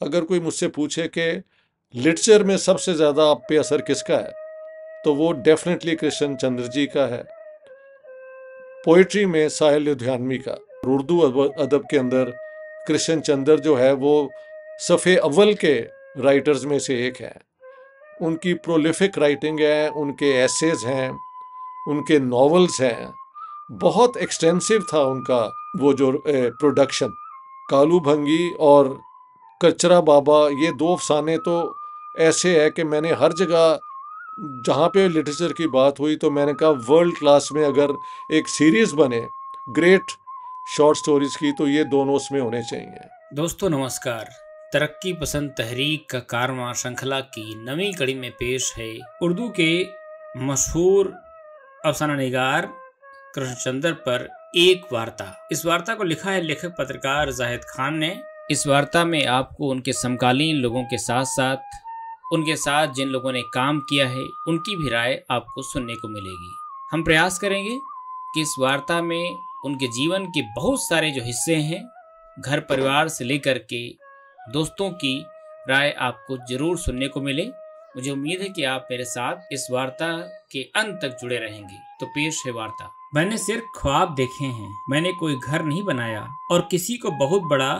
अगर कोई मुझसे पूछे कि लिटरेचर में सबसे ज़्यादा आप पे असर किसका है, तो वो डेफिनेटली कृष्ण चंद्र जी का है। पोइट्री में साहिल लुधियानवी का। उर्दू अदब के अंदर कृष्ण चंद्र जो है वो सफ़े अव्वल के राइटर्स में से एक है। उनकी प्रोलिफिक राइटिंग है, उनके एसेज हैं, उनके नॉवेल्स हैं, बहुत एक्सटेंसिव था उनका वो जो प्रोडक्शन। कालू भंगी और कचरा बाबा, ये दो अफसाने तो ऐसे है कि मैंने हर जगह जहाँ पे लिटरेचर की बात हुई तो मैंने कहा वर्ल्ड क्लास में अगर एक सीरीज बने ग्रेट शॉर्ट स्टोरीज की तो ये दोनों उसमें होने चाहिए। दोस्तों नमस्कार। तरक्की पसंद तहरीक का कारवां श्रृंखला की नवी कड़ी में पेश है उर्दू के मशहूर अफसाना निगार कृष्णचंद्र पर एक वार्ता। इस वार्ता को लिखा है लेखक पत्रकार जाहिद खान ने। इस वार्ता में आपको उनके समकालीन लोगों के साथ साथ उनके साथ जिन लोगों ने काम किया है उनकी भी राय आपको सुनने को मिलेगी। हम प्रयास करेंगे कि इस वार्ता में उनके जीवन के बहुत सारे जो हिस्से हैं, घर परिवार से लेकर के दोस्तों की राय आपको जरूर सुनने को मिले। मुझे उम्मीद है कि आप मेरे साथ इस वार्ता के अंत तक जुड़े रहेंगे। तो पेश है वार्ता। मैंने सिर्फ ख्वाब देखे हैं, मैंने कोई घर नहीं बनाया और किसी को बहुत बड़ा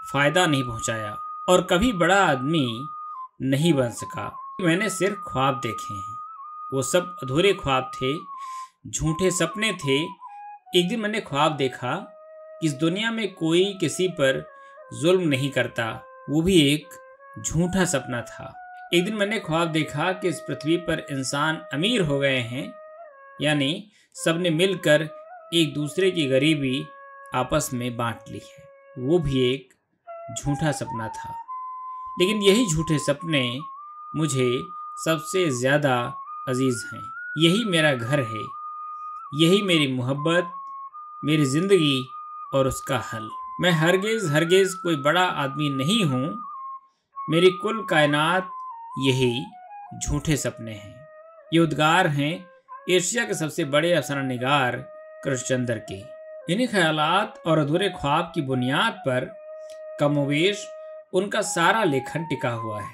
फायदा नहीं पहुंचाया और कभी बड़ा आदमी नहीं बन सका। मैंने सिर्फ ख्वाब देखे हैं, वो सब अधूरे ख्वाब थे, झूठे सपने थे। एक दिन मैंने ख्वाब देखा कि इस दुनिया में कोई किसी पर जुल्म नहीं करता, वो भी एक झूठा सपना था। एक दिन मैंने ख्वाब देखा कि इस पृथ्वी पर इंसान अमीर हो गए हैं, यानी सबने मिलकर एक दूसरे की गरीबी आपस में बांट ली है, वो भी एक झूठा सपना था। लेकिन यही झूठे सपने मुझे सबसे ज़्यादा अजीज हैं। यही मेरा घर है, यही मेरी मोहब्बत, मेरी ज़िंदगी और उसका हल। मैं हरगिज़ कोई बड़ा आदमी नहीं हूँ, मेरी कुल कायनात यही झूठे सपने हैं। ये उद्गार हैं एशिया के सबसे बड़े अफसाना निगार कृष्णचंद्र के। इन्हीं ख्यालात और अधूरे ख्वाब की बुनियाद पर कमोवेश उनका सारा लेखन टिका हुआ है।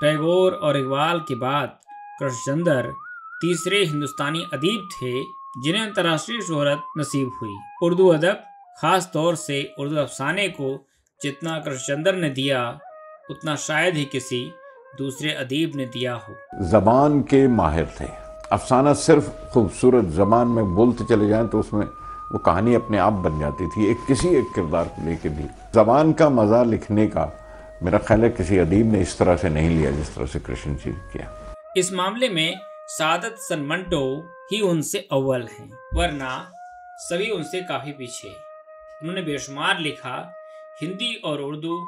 टैगोर और इकबाल के बाद कृष्णचंद्र तीसरे हिंदुस्तानी अदीब थे जिन्हें अंतर्राष्ट्रीय शोहरत नसीब हुई। उर्दू अदब, खास तौर से उर्दू अफसाने को जितना कृष्णचंद्र ने दिया उतना शायद ही किसी दूसरे अदीब ने दिया हो। जबान के माहिर थे। अफसाना सिर्फ खूबसूरत जबान में बोलते चले जाएं तो उसमें वो कहानी अपने आप बन जाती थी, किसी एक किरदार को लेके भी। जबान का मजा लिखने का मेरा ख्याल है किसी अदीब ने इस तरह से नहीं लिया जिस तरह से कृष्ण जी किया। इस मामले में सादत सन मंटो ही उनसे अव्वल हैं, वरना सभी उनसे काफी पीछे। उन्होंने बेशुमार लिखा, हिंदी और उर्दू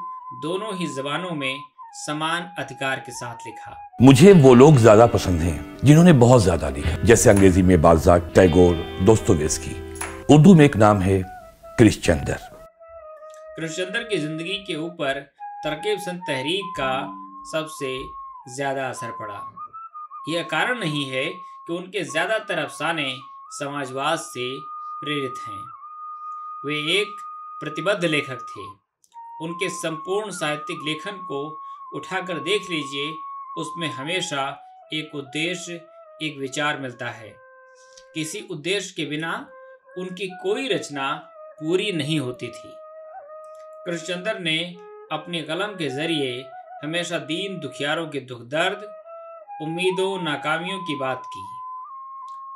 दोनों ही जबानों में समान अधिकार के साथ लिखा। मुझे वो लोग ज्यादा पसंद हैं जिन्होंने बहुत ज्यादा लिखा, जैसे अंग्रेजी में बाल्जाक, टैगोर, दोस्तोयेव्स्की। उर्दू में एक नाम है कृष्णचंद्र। कृष्णचंद्र की जिंदगी के ऊपर तरक्की पसंद तहरीक का सबसे ज्यादा असर पड़ा। यह कारण नहीं है कि उनके ज्यादातर अफसाने समाजवाद से प्रेरित हैं। वे एक प्रतिबद्ध लेखक थे। उनके संपूर्ण साहित्यिक लेखन को उठाकर देख लीजिए, उसमें हमेशा एक उद्देश्य, एक विचार मिलता है। किसी उद्देश्य के बिना उनकी कोई रचना पूरी नहीं होती थी। कृष्णचंद्र ने अपनी कलम के जरिए हमेशा दीन दुखियारों के दुख दर्द, उम्मीदों, नाकामियों की बात की।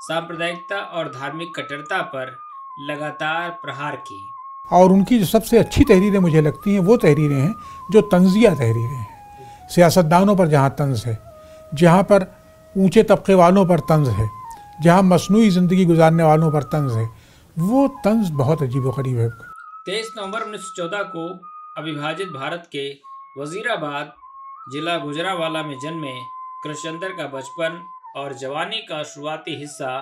सांप्रदायिकता और धार्मिक कट्टरता पर लगातार प्रहार की। और उनकी जो सबसे अच्छी तहरीरें मुझे लगती हैं वो तहरीरें हैं जो तंजिया तहरीरें हैं। सियासतदानों पर जहाँ तंज है, जहाँ पर ऊंचे तबके वालों पर तंज है, जहाँ मसनूई ज़िंदगी गुजारने वालों पर तंज है, वो तंज बहुत अजीबोगरीब है। 23 नवंबर 1914 को अविभाजित भारत के वजीराबाद जिला गुजरांवाला में जन्मे कृष्णचंद्र का बचपन और जवानी का शुरुआती हिस्सा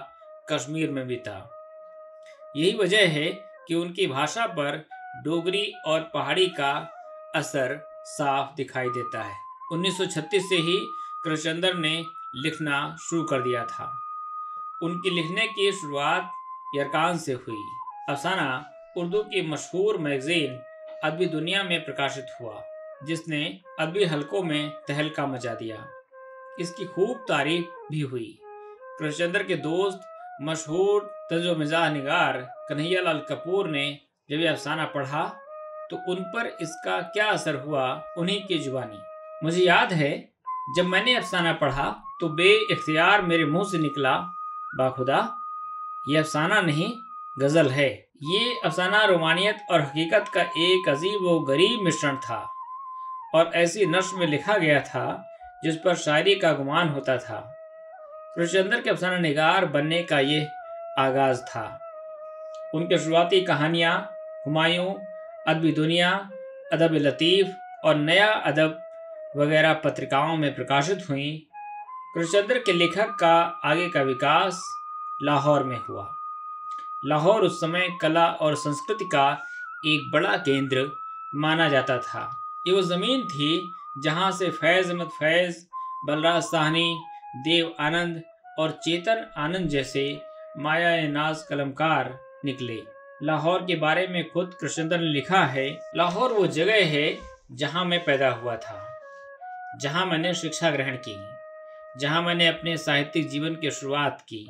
कश्मीर में बीता। यही वजह है कि उनकी भाषा पर डोगरी और पहाड़ी का असर साफ दिखाई देता है। 1936 से ही कृष्णचंद्र ने लिखना शुरू कर दिया था। उनकी लिखने की शुरुआत यरकान से हुई। अफसाना उर्दू की मशहूर मैगजीन अदबी दुनिया में प्रकाशित हुआ। जिसने अदबी हलकों में तहलका मचा दिया। इसकी खूब तारीफ भी हुई। कृष्णचंद्र के दोस्त मशहूर तंज़ो-मिज़ाह निगार कन्हैयालाल कपूर ने जब यह अफसाना पढ़ा तो उन पर इसका क्या असर हुआ, उन्हीं की जुबानी। मुझे याद है जब मैंने अफसाना पढ़ा तो बे-इख्तियार मेरे मुंह से निकला, बाखुदा यह अफसाना नहीं गज़ल है। ये अफसाना रोमानियत और हकीकत का एक अजीब व गरीब मिश्रण था और ऐसी नस्ल में लिखा गया था जिस पर शायरी का गुमान होता था। कृष्णचंद्र के अफसाना निगार बनने का ये आगाज था। उनके शुरुआती कहानियाँ हुमायूं, अदबी दुनिया, अदब लतीफ़ और नया अदब वगैरह पत्रिकाओं में प्रकाशित हुईं। कृष्णचंद्र के लेखक का आगे का विकास लाहौर में हुआ। लाहौर उस समय कला और संस्कृति का एक बड़ा केंद्र माना जाता था। ये वो ज़मीन थी जहाँ से फैज़ अहमद फैज़, बलराज साहनी, देव आनंद और चेतन आनंद जैसे माया नाज कलमकार निकले। लाहौर के बारे में खुद कृष्णचंद्र ने लिखा है, लाहौर वो जगह है जहाँ मैं पैदा हुआ था, जहाँ मैंने शिक्षा ग्रहण की, जहाँ मैंने अपने साहित्यिक जीवन की शुरुआत की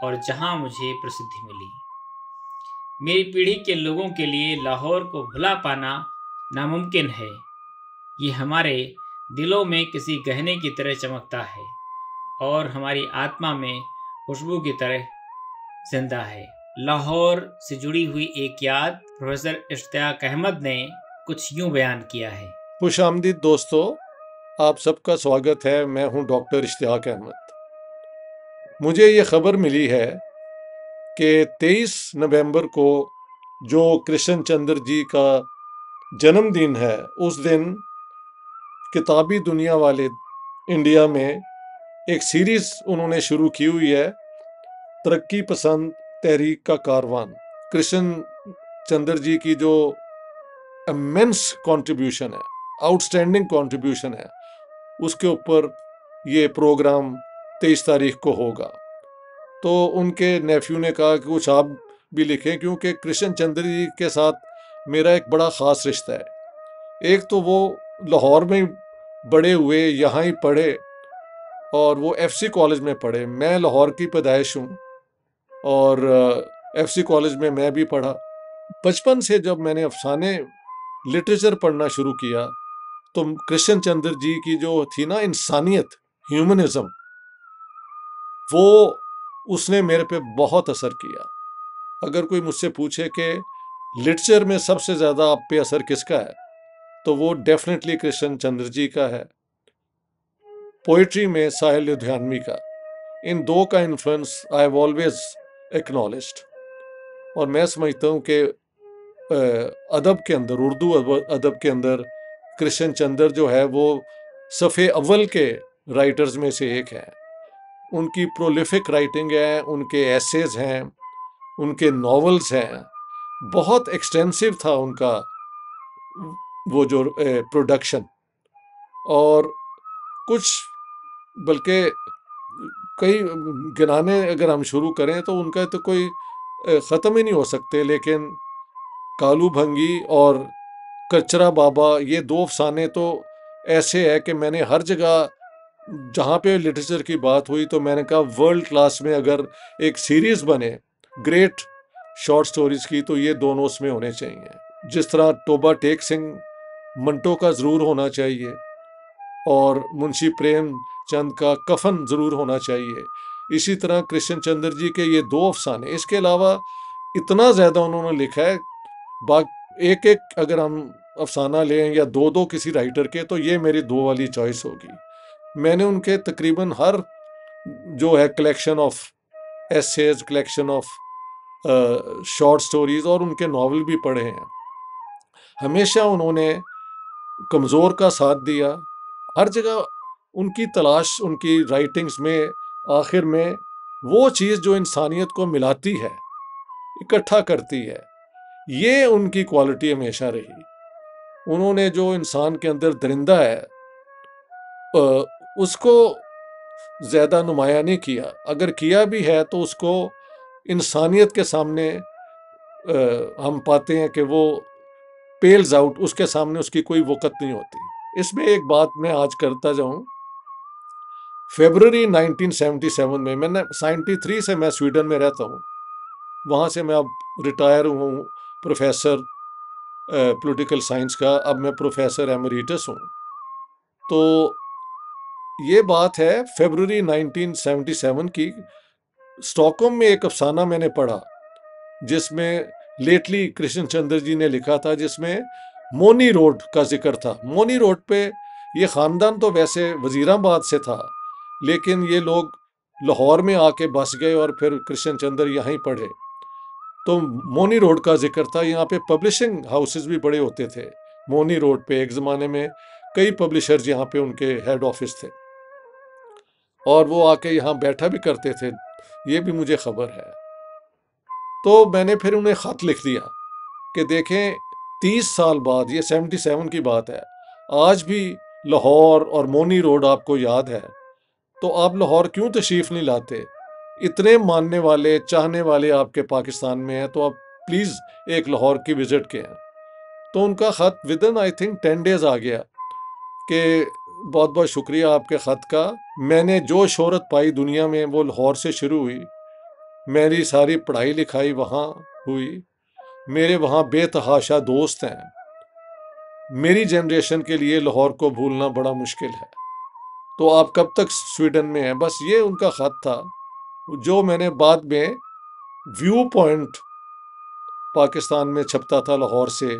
और जहाँ मुझे प्रसिद्धि मिली। मेरी पीढ़ी के लोगों के लिए लाहौर को भुला पाना नामुमकिन है। ये हमारे दिलों में किसी गहने की तरह चमकता है और हमारी आत्मा में खुशबू की तरह जिंदा है। लाहौर से जुड़ी हुई एक याद प्रोफेसर इश्तियाक अहमद ने कुछ यूं बयान किया है। खुशामदीद दोस्तों, आप सबका स्वागत है। मैं हूं डॉक्टर इश्तियाक अहमद। मुझे ये खबर मिली है कि 23 नवंबर को जो कृष्णचंद्र जी का जन्मदिन है, उस दिन किताबी दुनिया वाले इंडिया में एक सीरीज उन्होंने शुरू की हुई है, तरक्की पसंद तहरीक का कारवान। कृष्णचंद्र जी की जो इमेंस कंट्रीब्यूशन है, आउटस्टैंडिंग कंट्रीब्यूशन है, उसके ऊपर ये प्रोग्राम 23 तारीख को होगा। तो उनके नेफ्यू ने कहा कि कुछ आप भी लिखें, क्योंकि कृष्णचंद्र जी के साथ मेरा एक बड़ा ख़ास रिश्ता है। एक तो वो लाहौर में बड़े हुए, यहाँ ही पढ़े और वो FC कॉलेज में पढ़े। मैं लाहौर की पैदाइश हूँ और FC कॉलेज में मैं भी पढ़ा। बचपन से जब मैंने अफसाने लिटरेचर पढ़ना शुरू किया तो कृष्णचंद्र जी की जो थी ना इंसानियत, ह्यूमनिज्म, वो उसने मेरे पे बहुत असर किया। अगर कोई मुझसे पूछे कि लिटरेचर में सबसे ज़्यादा आप पे असर किसका है, तो वो डेफिनेटली कृष्णचंद्र जी का है। पोइट्री में साहिल लुधियानवी का, इन दो का influence I have always acknowledged. और मैं समझता हूँ कि अदब के अंदर, उर्दू अदब के अंदर कृष्णचंद्र जो है वो सफ़े अव्वल के राइटर्स में से एक है। उनकी प्रोलिफिक राइटिंग है, उनके एसेज हैं, उनके नॉवेल्स हैं, बहुत एक्सटेंसिव था उनका वो जो प्रोडक्शन। और कुछ बल्कि कई गिनाने अगर हम शुरू करें तो उनका तो कोई ख़त्म ही नहीं हो सकते। लेकिन कालू भंगी और कचरा बाबा, ये दो अफसाने तो ऐसे है कि मैंने हर जगह जहाँ पे लिटरेचर की बात हुई तो मैंने कहा वर्ल्ड क्लास में अगर एक सीरीज़ बने ग्रेट शॉर्ट स्टोरीज़ की तो ये दोनों उसमें होने चाहिए। जिस तरह टोबा टेक सिंह मंटो का ज़रूर होना चाहिए और मुंशी प्रेमचंद का कफन ज़रूर होना चाहिए, इसी तरह कृष्णचंद्र जी के ये दो अफसाने। इसके अलावा इतना ज़्यादा उन्होंने लिखा है, एक एक अगर हम अफसाना लें या दो दो किसी राइटर के, तो ये मेरी दो वाली चॉइस होगी। मैंने उनके तकरीबन हर जो है collection of essays, collection of short stories और उनके नावल भी पढ़े हैं। हमेशा उन्होंने कमज़ोर का साथ दिया। हर जगह उनकी तलाश उनकी राइटिंग्स में आखिर में वो चीज़ जो इंसानियत को मिलाती है, इकट्ठा करती है, ये उनकी क्वालिटी हमेशा रही। उन्होंने जो इंसान के अंदर दरिंदा है उसको ज़्यादा नुमाया नहीं किया, अगर किया भी है तो उसको इंसानियत के सामने हम पाते हैं कि वो पेल्स आउट, उसके सामने उसकी कोई वक़्त नहीं होती। इसमें एक बात मैं आज करता जाऊं, फरवरी 1977 में, मैंने 93 से मैं स्वीडन में रहता हूँ, वहाँ से मैं अब रिटायर हूँ प्रोफेसर पॉलिटिकल साइंस का, अब मैं प्रोफेसर एमरिटस हूँ। तो ये बात है फरवरी 1977 की। स्टॉकहोम में एक अफसाना मैंने पढ़ा जिसमें लेटली कृष्ण चंद्र जी ने लिखा था, जिसमें मोनी रोड का जिक्र था। मोनी रोड पे ये ख़ानदान तो वैसे वजीराबाद से था, लेकिन ये लोग लाहौर में आके बस गए और फिर कृष्ण चंद्र यहाँ ही पढ़े। तो मोनी रोड का जिक्र था। यहाँ पे पब्लिशिंग हाउसेस भी बड़े होते थे मोनी रोड पे। एक ज़माने में कई पब्लिशर्स यहाँ पे उनके हेड ऑफिस थे और वो आके यहाँ बैठा भी करते थे, ये भी मुझे खबर है। तो मैंने फिर उन्हें ख़त लिख दिया कि देखें 30 साल बाद, ये 77 की बात है, आज भी लाहौर और मोनी रोड आपको याद है, तो आप लाहौर क्यों तशरीफ़ नहीं लाते? इतने मानने वाले चाहने वाले आपके पाकिस्तान में हैं, तो आप प्लीज़ एक लाहौर की विज़िट के हैं। तो उनका ख़त विदिन आई थिंक 10 डेज़ आ गया कि बहुत बहुत शुक्रिया आपके ख़त का। मैंने जो शोहरत पाई दुनिया में वो लाहौर से शुरू हुई। मेरी सारी पढ़ाई लिखाई वहाँ हुई। मेरे वहाँ बेतहाशा दोस्त हैं। मेरी जनरेशन के लिए लाहौर को भूलना बड़ा मुश्किल है। तो आप कब तक स्वीडन में हैं? बस ये उनका ख़त था, जो मैंने बाद में व्यू पॉइंट पाकिस्तान में छपता था लाहौर से,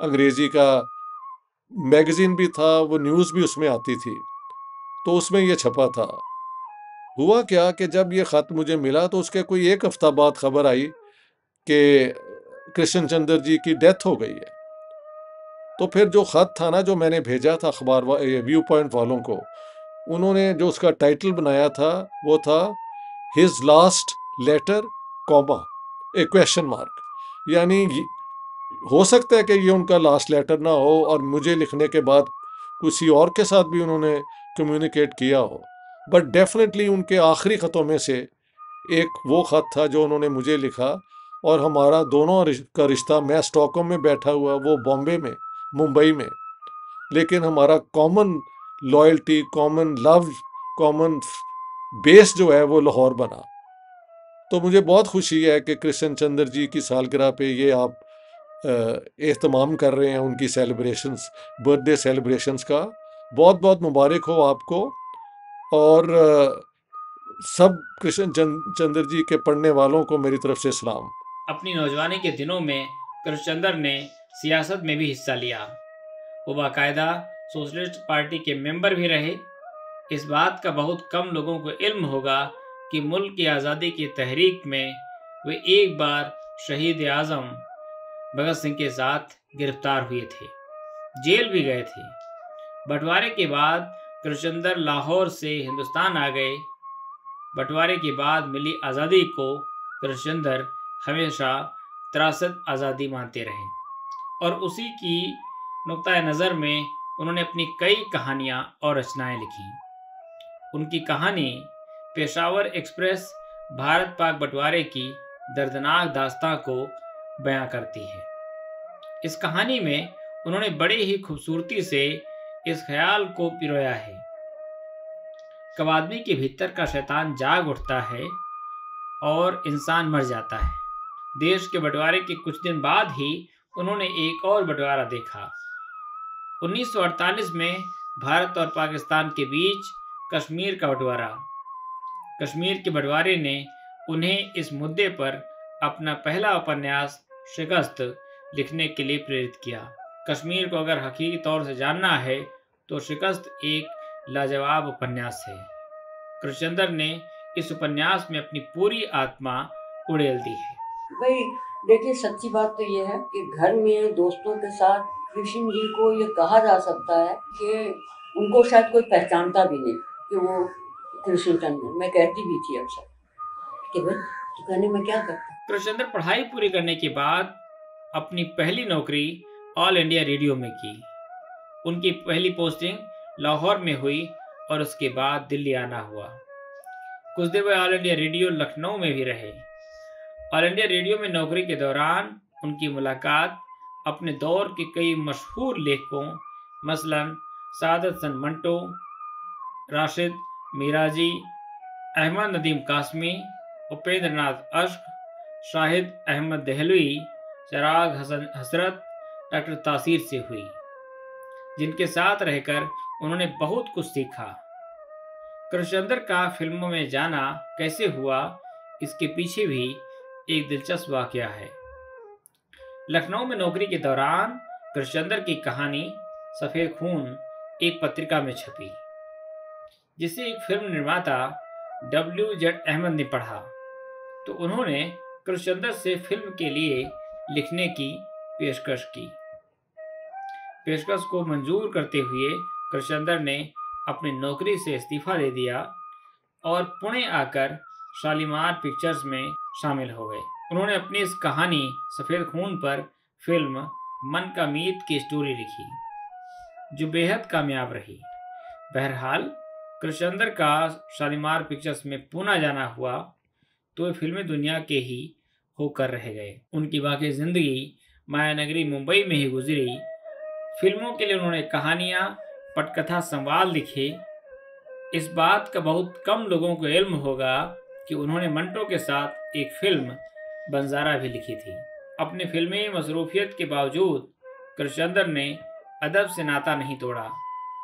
अंग्रेज़ी का मैगज़ीन भी था, वो न्यूज़ भी उसमें आती थी, तो उसमें ये छपा था। हुआ क्या कि जब ये ख़त मुझे मिला तो उसके कोई एक हफ़्ता बाद खबर आई कि कृष्ण चंद्र जी की डेथ हो गई है। तो फिर जो ख़त था ना, जो मैंने भेजा था अखबार व्यू पॉइंट वालों को, उन्होंने जो उसका टाइटल बनाया था वो था हिज लास्ट लेटर कॉमा ए क्वेश्चन मार्क। यानी हो सकता है कि ये उनका लास्ट लेटर ना हो और मुझे लिखने के बाद किसी और के साथ भी उन्होंने कम्युनिकेट किया हो, बट डेफिनेटली उनके आखिरी ख़तों में से एक वो ख़त था जो उन्होंने मुझे लिखा। और हमारा दोनों का रिश्ता, मैं स्टॉकहोम में बैठा हुआ, वो बॉम्बे में, मुंबई में, लेकिन हमारा common loyalty, common love, common base जो है वो लाहौर बना। तो मुझे बहुत खुशी है कि कृष्ण चंद्र जी की सालगिरह पे ये आप एहतमाम कर रहे हैं उनकी सेलिब्रेशंस, बर्थडे सेलिब्रेशंस का। बहुत बहुत मुबारक हो आपको और सब कृष्ण चंद्र जी के पढ़ने वालों को मेरी तरफ से सलाम। अपनी नौजवानी के दिनों में कृष्णचंद्र ने सियासत में भी हिस्सा लिया। वो बाकायदा सोशलिस्ट पार्टी के मेंबर भी रहे। इस बात का बहुत कम लोगों को इल्म होगा कि मुल्क की आज़ादी की तहरीक में वे एक बार शहीद आज़म भगत सिंह के साथ गिरफ्तार हुए थे, जेल भी गए थे। बंटवारे के बाद कृष्णचंद्र लाहौर से हिंदुस्तान आ गए। बंटवारे के बाद मिली आज़ादी को कृष्णचंद्र हमेशा त्रासद आज़ादी मानते रहे और उसी की नुक्ता नज़र में उन्होंने अपनी कई कहानियाँ और रचनाएं लिखी। उनकी कहानी पेशावर एक्सप्रेस भारत पाक बंटवारे की दर्दनाक दास्तां को बयां करती है। इस कहानी में उन्होंने बड़ी ही खूबसूरती से इस ख्याल को पिरोया है, कब आदमी के भीतर का शैतान जाग उठता है और इंसान मर जाता है। देश के बंटवारे के कुछ दिन बाद ही उन्होंने एक और बंटवारा देखा। 1948 में भारत और पाकिस्तान के बीच कश्मीर का बंटवारा। कश्मीर के बंटवारे ने उन्हें इस मुद्दे पर अपना पहला उपन्यास शिकस्त लिखने के लिए प्रेरित किया। कश्मीर को अगर हकीकी तौर से जानना है तो शिकस्त एक लाजवाब उपन्यास है। कृष्णचंद्र ने इस उपन्यास में अपनी पूरी आत्मा उड़ेल दी है। भाई देखिए, सच्ची बात तो ये है कि घर में दोस्तों के साथ कृष्ण जी को ये कहा जा सकता है कि उनको शायद कोई पहचानता भी नहीं कि वो कृष्णचंद्र। मैं कहती भी थी अक्सर कि भाई तो कहने में क्या करता। कृष्णचंद्र पढ़ाई पूरी करने के बाद अपनी पहली नौकरी ऑल इंडिया रेडियो में की। उनकी पहली पोस्टिंग लाहौर में हुई और उसके बाद दिल्ली आना हुआ। कुछ देर वे ऑल इंडिया रेडियो लखनऊ में भी रहे। ऑल इंडिया रेडियो में नौकरी के दौरान उनकी मुलाकात अपने दौर के कई मशहूर लेखकों मसलन सादत हसन मंटो, राशिद मिराजी, अहमद नदीम कासमी, उपेंद्र नाथ अश्क, शाहिद अहमद देहलवी, चिराग हसन हसरत, डॉक्टर तासीर से हुई, जिनके साथ रहकर उन्होंने बहुत कुछ सीखा। कृष्णचंद्र का फिल्मों में जाना कैसे हुआ, इसके पीछे भी एक दिलचस्प वाकया है। लखनऊ में नौकरी के दौरान कृष्णचंद्र की कहानी सफ़ेद खून एक पत्रिका में छपी, जिसे एक फिल्म निर्माता WZ अहमद ने पढ़ा तो उन्होंने कृष्णचंद्र से फिल्म के लिए लिखने की पेशकश की। पेशकश को मंजूर करते हुए कृष्णचंद्र ने अपनी नौकरी से इस्तीफा दे दिया और पुणे आकर शालीमार पिक्चर्स में शामिल हो गए। उन्होंने अपनी इस कहानी सफ़ेद खून पर फिल्म मन का मीत की स्टोरी लिखी, जो बेहद कामयाब रही। बहरहाल कृष्णचंद्र का शालीमार पिक्चर्स में पुणे जाना हुआ तो वे फिल्मी दुनिया के ही होकर रह गए। उनकी बाकी जिंदगी मायानगरी मुंबई में ही गुजरी। फिल्मों के लिए उन्होंने कहानियाँ, पटकथा, संवाद लिखे। इस बात का बहुत कम लोगों को इल्म होगा कि उन्होंने मंटो के साथ एक फिल्म बंजारा भी लिखी थी। अपनी फिल्मी मसरूफियत के बावजूद कृष्णचंद्र ने अदब से नाता नहीं तोड़ा।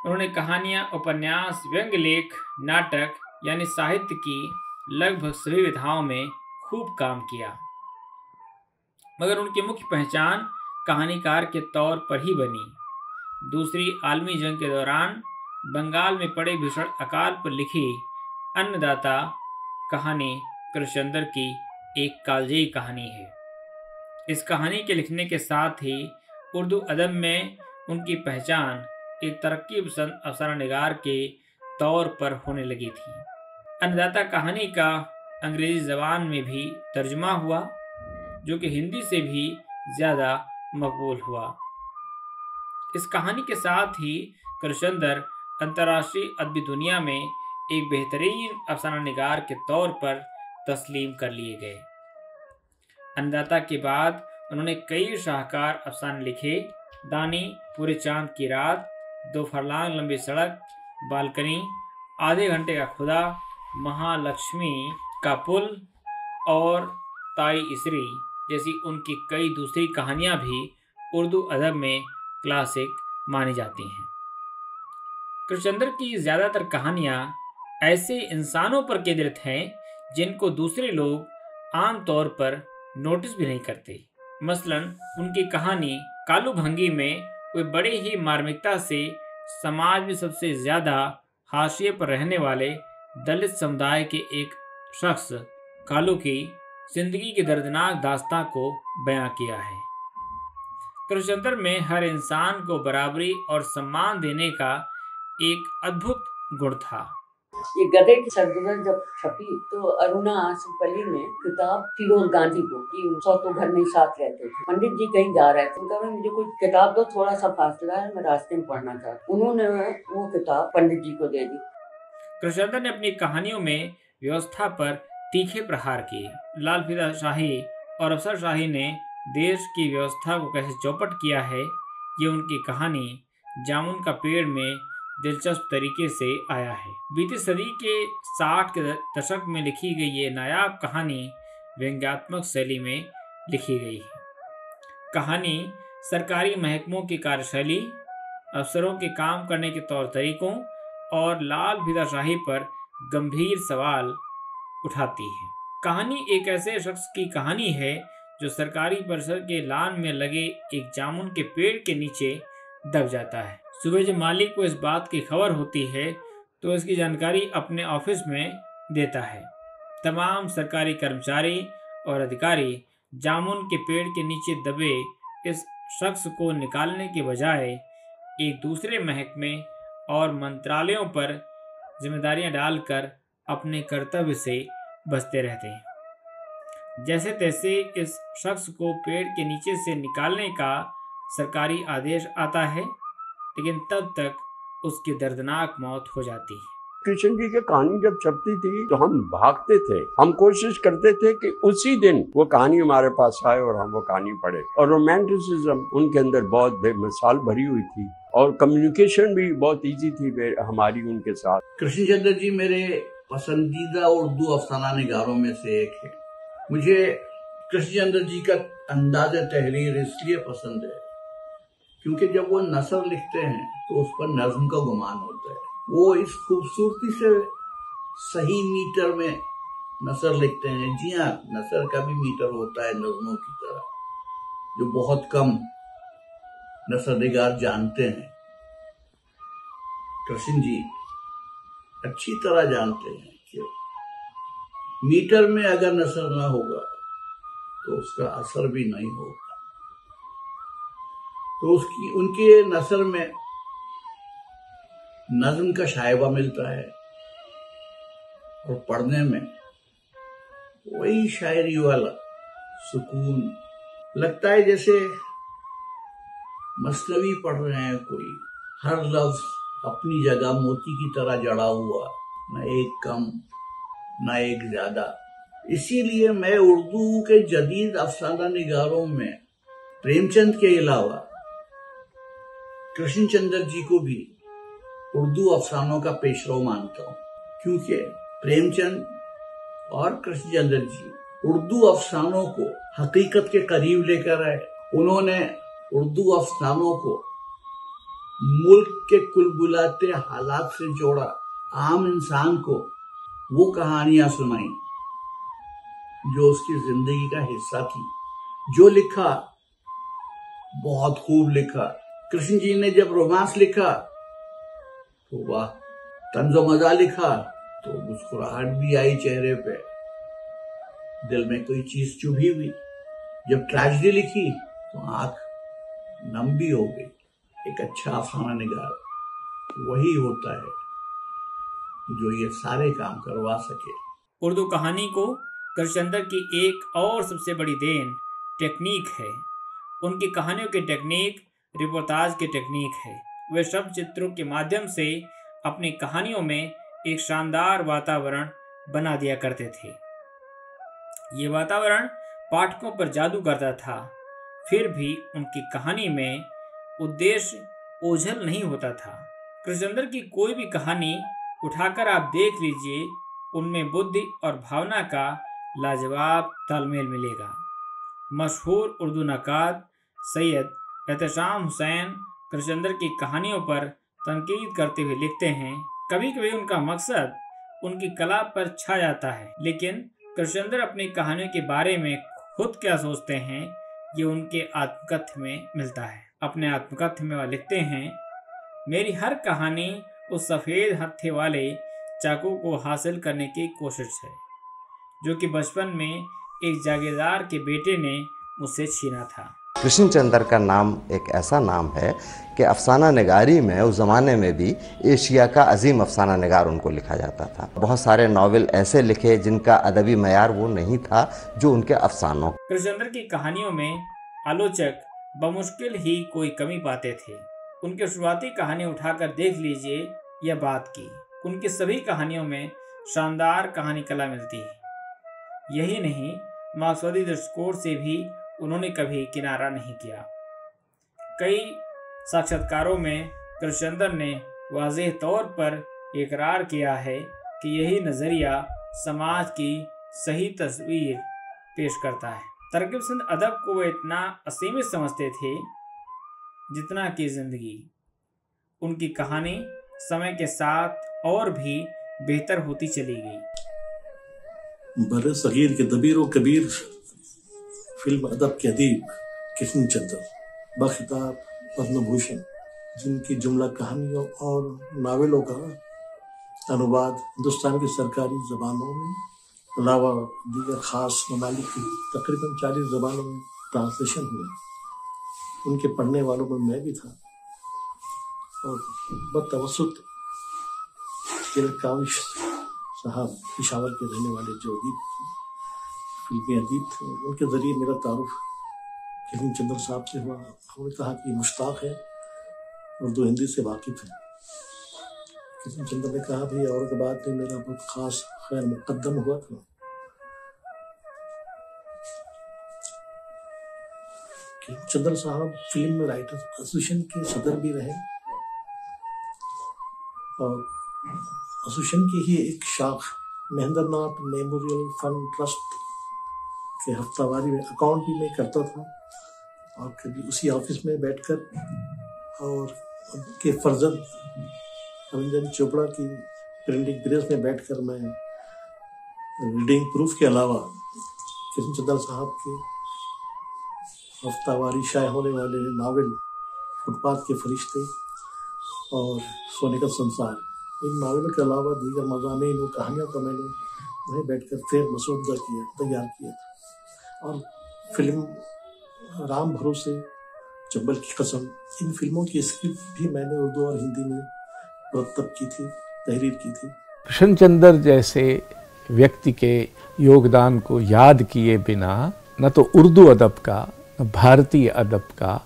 उन्होंने कहानियाँ, उपन्यास, व्यंग्य लेख, नाटक यानी साहित्य की लगभग सभी विधाओं में खूब काम किया, मगर उनकी मुख्य पहचान कहानीकार के तौर पर ही बनी। दूसरी आलमी जंग के दौरान बंगाल में पड़े भीषण अकाल पर लिखी अन्नदाता कहानी कृष्णचंद्र की एक कालजयी कहानी है। इस कहानी के लिखने के साथ ही उर्दू अदब में उनकी पहचान एक तरक्की पसंद अफसानानिगार के तौर पर होने लगी थी। अन्नदाता कहानी का अंग्रेजी ज़बान में भी तर्जुमा हुआ, जो कि हिंदी से भी ज़्यादा मकबूल हुआ। इस कहानी के साथ ही कृष्णचंद्र अंतर्राष्ट्रीय अदबी दुनिया में एक बेहतरीन अफसानानिगार के तौर पर तस्लीम कर लिए गए। अन्नदाता के बाद उन्होंने कई शाहकार अफसाने लिखे। दानी, पूरे चांद की रात, 2 फरलांग लंबी सड़क, बालकनी, आधे घंटे का खुदा, महालक्ष्मी का पुल और ताई इसरी जैसी उनकी कई दूसरी कहानियां भी उर्दू अदब में क्लासिक मानी जाती हैं। कृष्णचंद्र की ज़्यादातर कहानियां ऐसे इंसानों पर केंद्रित हैं जिनको दूसरे लोग आमतौर पर नोटिस भी नहीं करते। मसलन उनकी कहानी कालू भंगी में वे बड़े ही मार्मिकता से समाज में सबसे ज़्यादा हाशिए पर रहने वाले दलित समुदाय के एक शख्स कालू की जिंदगी की दर्दनाक दास्तां को बयां किया है। कृष्णचंद्र में हर इंसान को बराबरी और सम्मान देने का एक अद्भुत गुण था। ये गधे की सरगुजर जब छपी तो अरुणा आसिफअली ने किताब फिरोज गांधी को कि सौ तो घर में ही साथ रहते थे। पंडित जी कहीं जा रहे थे, उनका मुझे कोई किताब दो, थोड़ा सा फासला है, मैं रास्ते में पढ़ना चाहता। उन्होंने वो किताब पंडित जी को दे दी। कृष्णचंद्र ने अपनी कहानियों में व्यवस्था पर तीखे प्रहार किए। लाल फिदा शाही और अफसरशाही ने देश की व्यवस्था को कैसे चौपट किया है, ये उनकी कहानी जामुन का पेड़ में दिलचस्प तरीके से आया है। बीती सदी के 60 के दशक में लिखी गई ये नायाब कहानी व्यंग्यात्मक शैली में लिखी गई है। कहानी सरकारी महकमों की कार्यशैली, अफसरों के काम करने के तौर तरीकों और लाल फिदाशाही पर गंभीर सवाल उठाती है। कहानी एक ऐसे शख्स की कहानी है जो सरकारी परिसर के लान में लगे एक जामुन के पेड़ के नीचे दब जाता है। सुबह जब मालिक को इस बात की खबर होती है तो इसकी जानकारी अपने ऑफिस में देता है। तमाम सरकारी कर्मचारी और अधिकारी जामुन के पेड़ के नीचे दबे इस शख्स को निकालने के बजाय एक दूसरे महकमे और मंत्रालयों पर जिम्मेदारियां डालकर अपने कर्तव्य से बचते रहते हैं। जैसे तैसे इस शख्स को पेड़ के नीचे से निकालने का सरकारी आदेश आता है, लेकिन तब तक उसकी दर्दनाक मौत हो जाती है। कृष्ण जी की कहानी जब छपती थी तो हम भागते थे, हम कोशिश करते थे कि उसी दिन वो कहानी हमारे पास आए और हम वो कहानी पढ़े। और रोमांटिसिज्म उनके अंदर बहुत बेमिसाल भरी हुई थी और कम्युनिकेशन भी बहुत इजी थी हमारी उनके साथ। कृष्ण चंद्र जी मेरे पसंदीदा उर्दू अफसाना निगारों में से एक है। मुझे कृष्ण चंद्र जी का अंदाज़ तहरीर इसलिए पसंद है क्योंकि जब वो नसर लिखते हैं तो उस पर नज्म का गुमान होता है। वो इस खूबसूरती से सही मीटर में नसर लिखते हैं। जी हाँ, नसर का भी मीटर होता है नज्मों की तरह, जो बहुत कम नसरनिगार जानते हैं। कृष्ण जी अच्छी तरह जानते हैं कि मीटर में अगर नसर ना होगा तो उसका असर भी नहीं होगा। तो उनके नसर में नज्म का शायबा मिलता है और पढ़ने में वही शायरी वाला सुकून लगता है जैसे मसनवी पढ़ रहे हैं कोई। हर लफ्ज अपनी जगह मोती की तरह जड़ा हुआ, न एक कम न एक ज्यादा। इसीलिए मैं उर्दू के जदीद अफसाना निगारों में प्रेमचंद के अलावा कृष्ण चंद्र जी को भी उर्दू अफसानों का पेशरो मानता हूँ, क्योंकि प्रेमचंद और कृष्ण चंद्र जी उर्दू अफसानों को हकीकत के करीब लेकर आए। उन्होंने उर्दू अफसानों को मुल्क के कुलबुलाते हालात से जोड़ा, आम इंसान को वो कहानियां सुनाई जो उसकी जिंदगी का हिस्सा थी। जो लिखा बहुत खूब लिखा। कृष्ण जी ने जब रोमांस लिखा तो वाह, तंज़ो मज़ा लिखा तो मुस्कुराहट भी आई चेहरे पे, दिल में कोई चीज चुभी हुई। जब ट्रेजेडी लिखी तो आंख नम भी हो गई। एक अच्छा अफसाना निगार वही होता है जो ये सारे काम करवा सके। उर्दू कहानी को कृष्णचंद्र की एक और सबसे बड़ी देन टेक्निक है। उनकी कहानियों की टेक्निक रिपोर्टाज की टेक्निक है। वे शब्द चित्रों के माध्यम से अपनी कहानियों में एक शानदार वातावरण बना दिया करते थे। ये वातावरण पाठकों पर जादू करता था। फिर भी उनकी कहानी में उद्देश्य ओझल नहीं होता था। कृष्णचंद्र की कोई भी कहानी उठाकर आप देख लीजिए, उनमें बुद्धि और भावना का लाजवाब तालमेल मिलेगा। मशहूर उर्दू नक्काद सैयद एहतशाम हुसैन कृष्णचंद्र की कहानियों पर तनकीद करते हुए लिखते हैं, कभी कभी उनका मकसद उनकी कला पर छा जाता है, लेकिन कृष्णचंद्र अपनी कहानियों के बारे में खुद क्या सोचते हैं ये उनके आत्मकथ्य में मिलता है। अपने आत्मकथ्य में वह लिखते हैं, मेरी हर कहानी उस सफ़ेद हत्थे वाले चाकू को हासिल करने की कोशिश है जो कि बचपन में एक जागीरदार के बेटे ने मुझसे छीना था। कृष्ण चंद्र का नाम एक ऐसा नाम है कि अफसाना निगारी में उस ज़माने में भी एशिया का अजीम अफसाना निगार उनको लिखा जाता था। बहुत सारे नावल ऐसे लिखे जिनका अदबी मयार वो नहीं था जो उनके अफसानों। कृष्णचंद्र की कहानियों में आलोचक बमुश्किल ही कोई कमी पाते थे। उनकी शुरुआती कहानी उठाकर देख लीजिए यह बात की। उनकी सभी कहानियों में शानदार कहानी कला मिलती है। यही नहीं, मार्क्सवादी दृष्टिकोण से भी उन्होंने कभी किनारा नहीं किया। कई साक्षात्कारों में कृष्णचंद्र ने वाज़ेह तौर पर इकरार किया है कि यही नज़रिया समाज की सही तस्वीर पेश करता है। तरक़-ए-पसंद अदब को वे इतना असीमित समझते थे जितना कि ज़िंदगी। उनकी कहानी समय के साथ और भी बेहतर होती चली गई। बड़े सगीर के दबीर व कबीर फिल्म अदब के अदीब कृष्ण चंद्र बखिताब पद्म भूषण, जिनकी जुमला कहानियों और नावलों का अनुवाद हिंदुस्तान की सरकारी ज़बानों में अलावा दीगर ख़ास ममालिक की तकरीबन 40 ज़बानों में ट्रांसलेशन हुए। उनके पढ़ने वालों में मैं भी था और बतवसुत काविश साहब पिशावर के रहने वाले जो अदीब फिल्मी अदीब थे, उनके ज़रिए मेरा तारुफ कृष्ण चंद्र साहब से हुआ। उन्होंने कहा कि मुश्ताक है, उर्दू हिंदी से वाकिफ़ है। कृष्ण चंद्र ने कहा भी औरंगाबाद में मेरा बहुत खास खैर मुकद्दम हुआ था। कृष्ण चंद्र साहब फिल्म राइटर्स एसोसिएशन के सदर भी रहे और एसोसिएशन की ही एक शाख Mahendra Nath memorial fund trust के हफ्तावारी में अकाउंट भी मैं करता था और कभी उसी ऑफिस में बैठकर और उनके फर्जंद रंजन चोपड़ा की प्रिंटिंग प्रेस में बैठकर मैं रीडिंग प्रूफ के अलावा कृष्ण चंद्र साहब के हफ्तावारी शाये होने वाले नावल फुटपाथ के फरिश्ते और सोने का संसार, इन नावलों के अलावा दीगर मज़ामीन और कहानियों का मैंने वहीं बैठकर फिर मसौदा तैयार किया था। और फिल्म राम भरोसे, चंबल की कसम, इन फिल्मों की स्क्रिप्ट भी मैंने उर्दू और हिंदी में मुरतब की थी, तहरीर की थी। कृष्ण चंद्र जैसे व्यक्ति के योगदान को याद किए बिना न तो उर्दू अदब का न भारतीय अदब का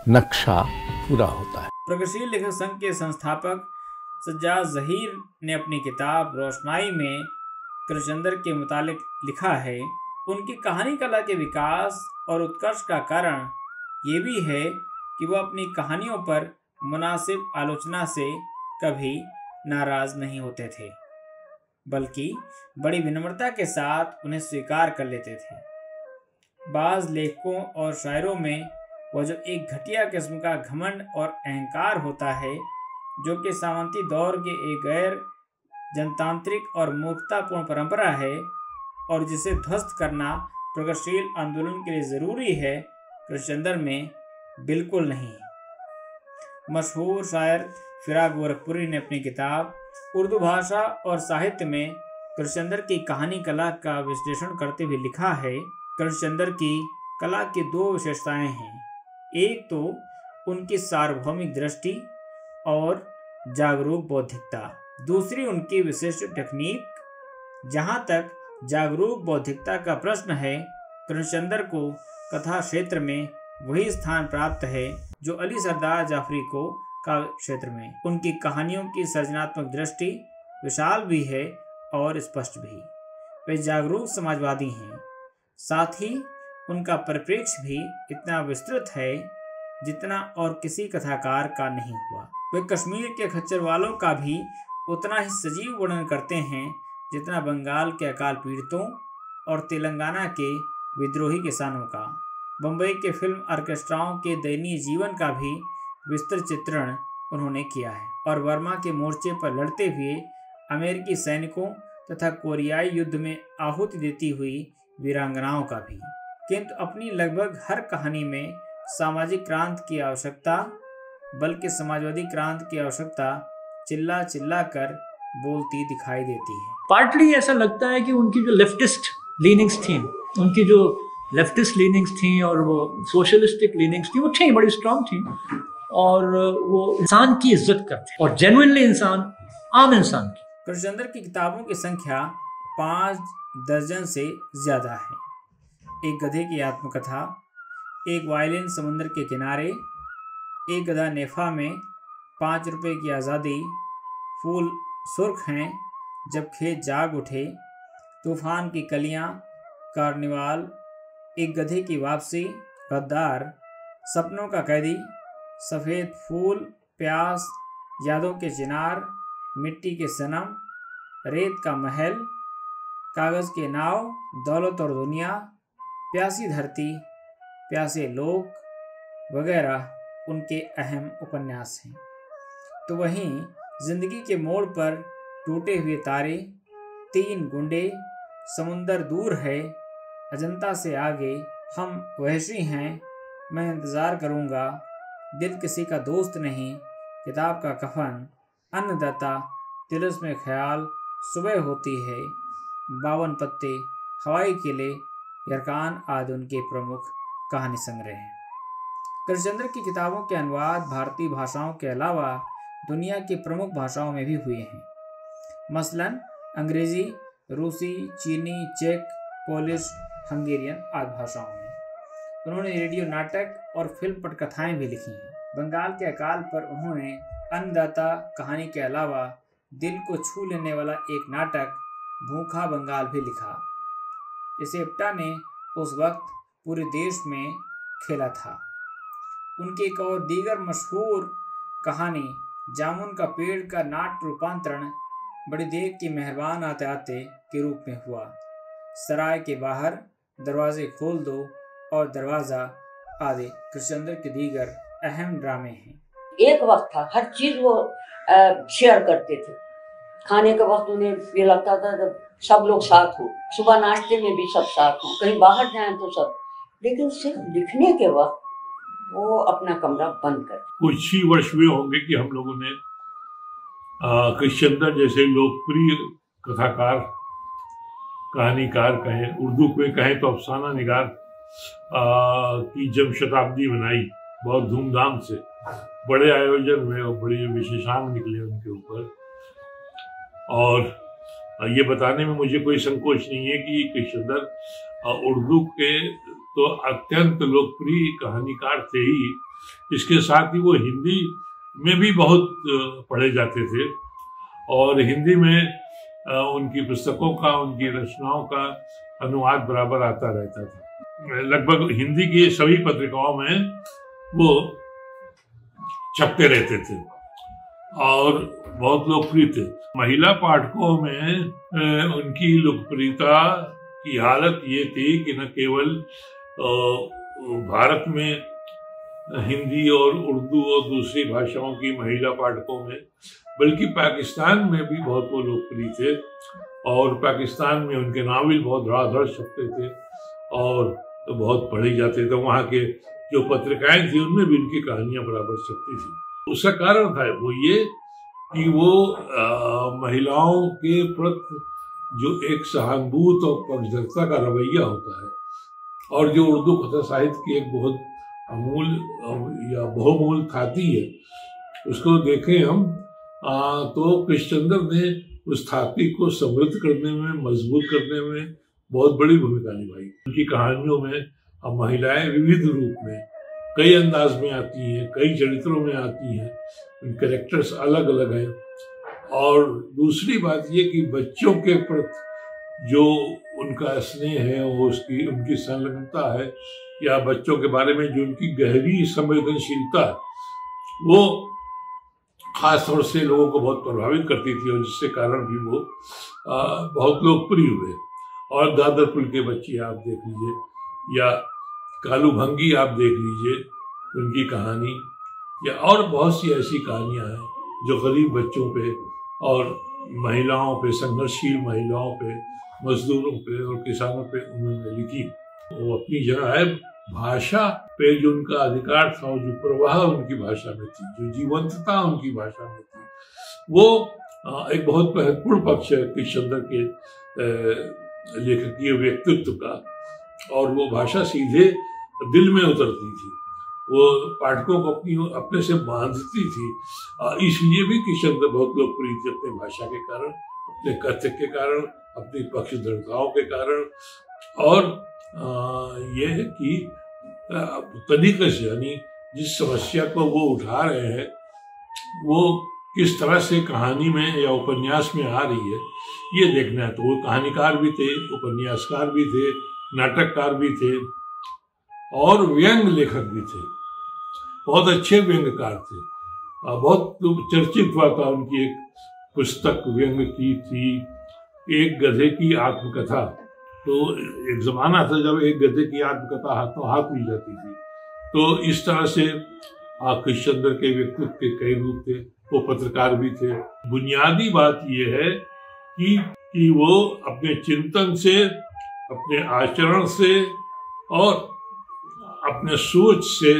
नक्शा पूरा होता है। प्रगतिशील लेखक संघ के संस्थापक सज्जाद ज़हीर ने अपनी किताब रोशनाई में कृष्णचंद्र के मुतालिक लिखा है, उनकी कहानी कला के विकास और उत्कर्ष का कारण ये भी है कि वह अपनी कहानियों पर मुनासिब आलोचना से कभी नाराज नहीं होते थे, बल्कि बड़ी विनम्रता के साथ उन्हें स्वीकार कर लेते थे। बाज़ लेखकों और शायरों में वह जो एक घटिया किस्म का घमंड और अहंकार होता है, जो कि सामंती दौर के एक गैर जनतांत्रिक और मूर्खतापूर्ण परंपरा है और जिसे ध्वस्त करना प्रगतिशील आंदोलन के लिए ज़रूरी है, कृष्णचंद्र में बिल्कुल नहीं। मशहूर शायर फिराक गोरखपुरी ने अपनी किताब उर्दू भाषा और साहित्य में कृष्णचंद्र की कहानी कला का विश्लेषण करते हुए लिखा है, कृष्णचंद्र की कला की दो विशेषताएं हैं। एक तो उनकी सार्वभौमिक दृष्टि और जागरूक बौद्धिकता, दूसरी उनकी विशिष्ट टेक्निक। जहाँ तक जागरूक बौद्धिकता का प्रश्न है, कृष्णचंद्र को कथा क्षेत्र में वही स्थान प्राप्त है जो अली सरदार जाफरी को काव्य क्षेत्र में। उनकी कहानियों की सृजनात्मक दृष्टि विशाल भी है और स्पष्ट भी। वे जागरूक समाजवादी हैं, साथ ही उनका परिप्रेक्ष्य भी इतना विस्तृत है जितना और किसी कथाकार का नहीं हुआ। वे कश्मीर के खच्चरवालों का भी उतना ही सजीव वर्णन करते हैं जितना बंगाल के अकाल पीड़ितों और तेलंगाना के विद्रोही किसानों का। बम्बई के फिल्म ऑर्केस्ट्राओं के दयनीय जीवन का भी विस्तृत चित्रण उन्होंने किया है और वर्मा के मोर्चे पर लड़ते हुए अमेरिकी सैनिकों तथा कोरियाई युद्ध में आहुति देती हुई वीरांगनाओं का भी। किंतु अपनी लगभग हर कहानी में सामाजिक क्रांति की आवश्यकता, बल्कि समाजवादी क्रांति की आवश्यकता चिल्ला चिल्ला कर बोलती दिखाई देती है। पार्टली ऐसा लगता है कि उनकी जो लेफ्टिस्ट लीनिंग्स थी और वो सोशलिस्टिक लीनिंग्स थी, वो थी, बड़ी स्ट्रांग थी और वो इंसान की इज्जत करते और जेन्युइनली इंसान, आम इंसान की। कृष्णचंद्र की किताबों की संख्या 5 दर्जन से ज्यादा है। एक गधे की आत्मकथा, एक वायलिन समुद्र के किनारे, एक गधा नेफा में, 5 रुपए की आज़ादी, फूल सुर्ख हैं जब खेत जाग उठे, तूफान की कलियां, कार्निवाल, एक गधे की वापसी, गद्दार, सपनों का कैदी, सफ़ेद फूल, प्यास, यादों के चिनार, मिट्टी के सनम, रेत का महल, कागज़ के नाव, दौलत और दुनिया, प्यासी धरती, प्यासे लोग वगैरह उनके अहम उपन्यास हैं। तो वहीं जिंदगी के मोड़ पर टूटे हुए तारे, 3 गुंडे, समुंदर दूर है, अजंता से आगे, हम वहशी हैं, मैं इंतज़ार करूँगा, दिल किसी का दोस्त नहीं, किताब का कफन, अन्नदाता, तिलस्म में ख्याल, सुबह होती है, 52 पत्ते, हवाई किले, यरकान आदि उनके प्रमुख कहानी संग्रह हैं। कृष्णचंद्र की किताबों के अनुवाद भारतीय भाषाओं के अलावा दुनिया की प्रमुख भाषाओं में भी हुए हैं, मसलन अंग्रेजी, रूसी, चीनी, चेक, पोलिश, हंगेरियन आदि भाषाओं में। उन्होंने रेडियो नाटक और फिल्म पटकथाएं भी लिखी हैं। बंगाल के अकाल पर उन्होंने अन्नदाता कहानी के अलावा दिल को छू लेने वाला एक नाटक भूखा बंगाल भी लिखा, जिसे इप्टा ने उस वक्त पूरे देश में खेला था। उनकी एक और दीगर मशहूर कहानी जामुन का पेड़ का नाट्य रूपांतरण बड़ी देव की मेहरबान आते आते के रूप में हुआ। सराय के बाहर, दरवाजे खोल दो और दरवाजा आदि कृष्णचंद्र के दीगर अहम ड्रामे हैं। एक वक्त था हर चीज वो शेयर करते थे। खाने के वक्त उन्हें ये लगता था जब सब लोग साथ हों, सुबह नाश्ते में भी सब साथ हों, कहीं बाहर जाएं तो सब, लेकिन सिर्फ लिखने के वक्त वो अपना कमरा बंद कर। कुछ ही वर्ष हुए होंगे कि हम लोगों ने कृष्णचंद्र जैसे लोकप्रिय कथाकार, कहानीकार कहें, उर्दू में कहें तो अफसाना निगार की जब शताब्दी बनाई बहुत धूमधाम से, बड़े आयोजन में और बड़े विशेषांक निकले उनके ऊपर। और ये बताने में मुझे कोई संकोच नहीं है कि कृष्णचंद्र उर्दू के तो अत्यंत लोकप्रिय कहानीकार थे ही, इसके साथ ही वो हिंदी में भी बहुत पढ़े जाते थे और हिंदी में उनकी पुस्तकों का, उनकी रचनाओं का अनुवाद बराबर आता रहता था। लगभग हिंदी की सभी पत्रिकाओं में वो छपते रहते थे और बहुत लोकप्रिय थे। महिला पाठकों में उनकी लोकप्रियता की हालत ये थी कि न केवल भारत में हिंदी और उर्दू और दूसरी भाषाओं की महिला पाठकों में, बल्कि पाकिस्तान में भी बहुत वो लोकप्रिय थे और पाकिस्तान में उनके नावल बहुत धड़ाधड़ छपते थे और बहुत पढ़े जाते थे। वहाँ के जो पत्रिकाएं थी उनमें भी उनकी कहानियां बराबर छपती थी। उसका कारण था वो ये कि वो महिलाओं के प्रति जो एक सहानुभूत और पक्षधरता का रवैया होता है और जो उर्दू कथा साहित्य की एक बहुत अमूल या बहुमूल खाती है, उसको देखें हम तो कृष्णचंद्र ने उस थाती को समृद्ध करने में, मजबूत करने में बहुत बड़ी भूमिका निभाई। उनकी कहानियों में महिलाएं विविध रूप में कई अंदाज में आती हैं, कई चरित्रों में आती हैं, उन कैरेक्टर्स अलग अलग हैं। और दूसरी बात ये कि बच्चों के प्रति जो उनका स्नेह है, वो उसकी उनकी संलग्नता है, या बच्चों के बारे में जो उनकी गहरी संवेदनशीलता है, वो खास तौर से लोगों को बहुत प्रभावित करती थी और जिसके कारण भी वो बहुत लोकप्रिय हुए। और दादर पुल के बच्चे आप देख लीजिए या कालू भंगी आप देख लीजिए, उनकी कहानी, या और बहुत सी ऐसी कहानियां हैं जो गरीब बच्चों पे और महिलाओं पे, संघर्षशील महिलाओं पे, मजदूरों पे और किसानों पे उन्होंने लिखी। वो अपनी जगह है। भाषा पे जो उनका अधिकार था, जो प्रवाह उनकी भाषा में थी, जो जीवंतता उनकी भाषा में थी, वो एक बहुत महत्वपूर्ण पक्ष है कृष्णचंद्र के लेखकीय व्यक्तित्व का। और वो भाषा सीधे दिल में उतरती थी, वो पाठकों को अपने से बांधती थी। इसलिए भी कृष्णचंद्र बहुत लोकप्रिय थे, अपनी भाषा के कारण, अपने कथ्य के कारण, अपनी पक्षधरताओं के कारण। और ये है कि तरीके से, यानी जिस समस्या को वो उठा रहे हैं वो किस तरह से कहानी में या उपन्यास में आ रही है, ये देखना है। तो वो कहानीकार भी थे, उपन्यासकार भी थे, नाटककार भी थे और व्यंग लेखक भी थे। बहुत अच्छे व्यंगकार थे। बहुत चर्चित हुआ था उनकी एक पुस्तक व्यंग की थी, एक गधे की आत्मकथा। तो एक जमाना था जब एक गधे की आत्मकथा हाथों हाथ मिल जाती थी। तो इस तरह से कृष्णचंद्र के व्यक्तित्व के कई रूप थे। वो पत्रकार भी थे। बुनियादी बात यह है कि वो अपने चिंतन से, अपने आचरण से और अपने सोच से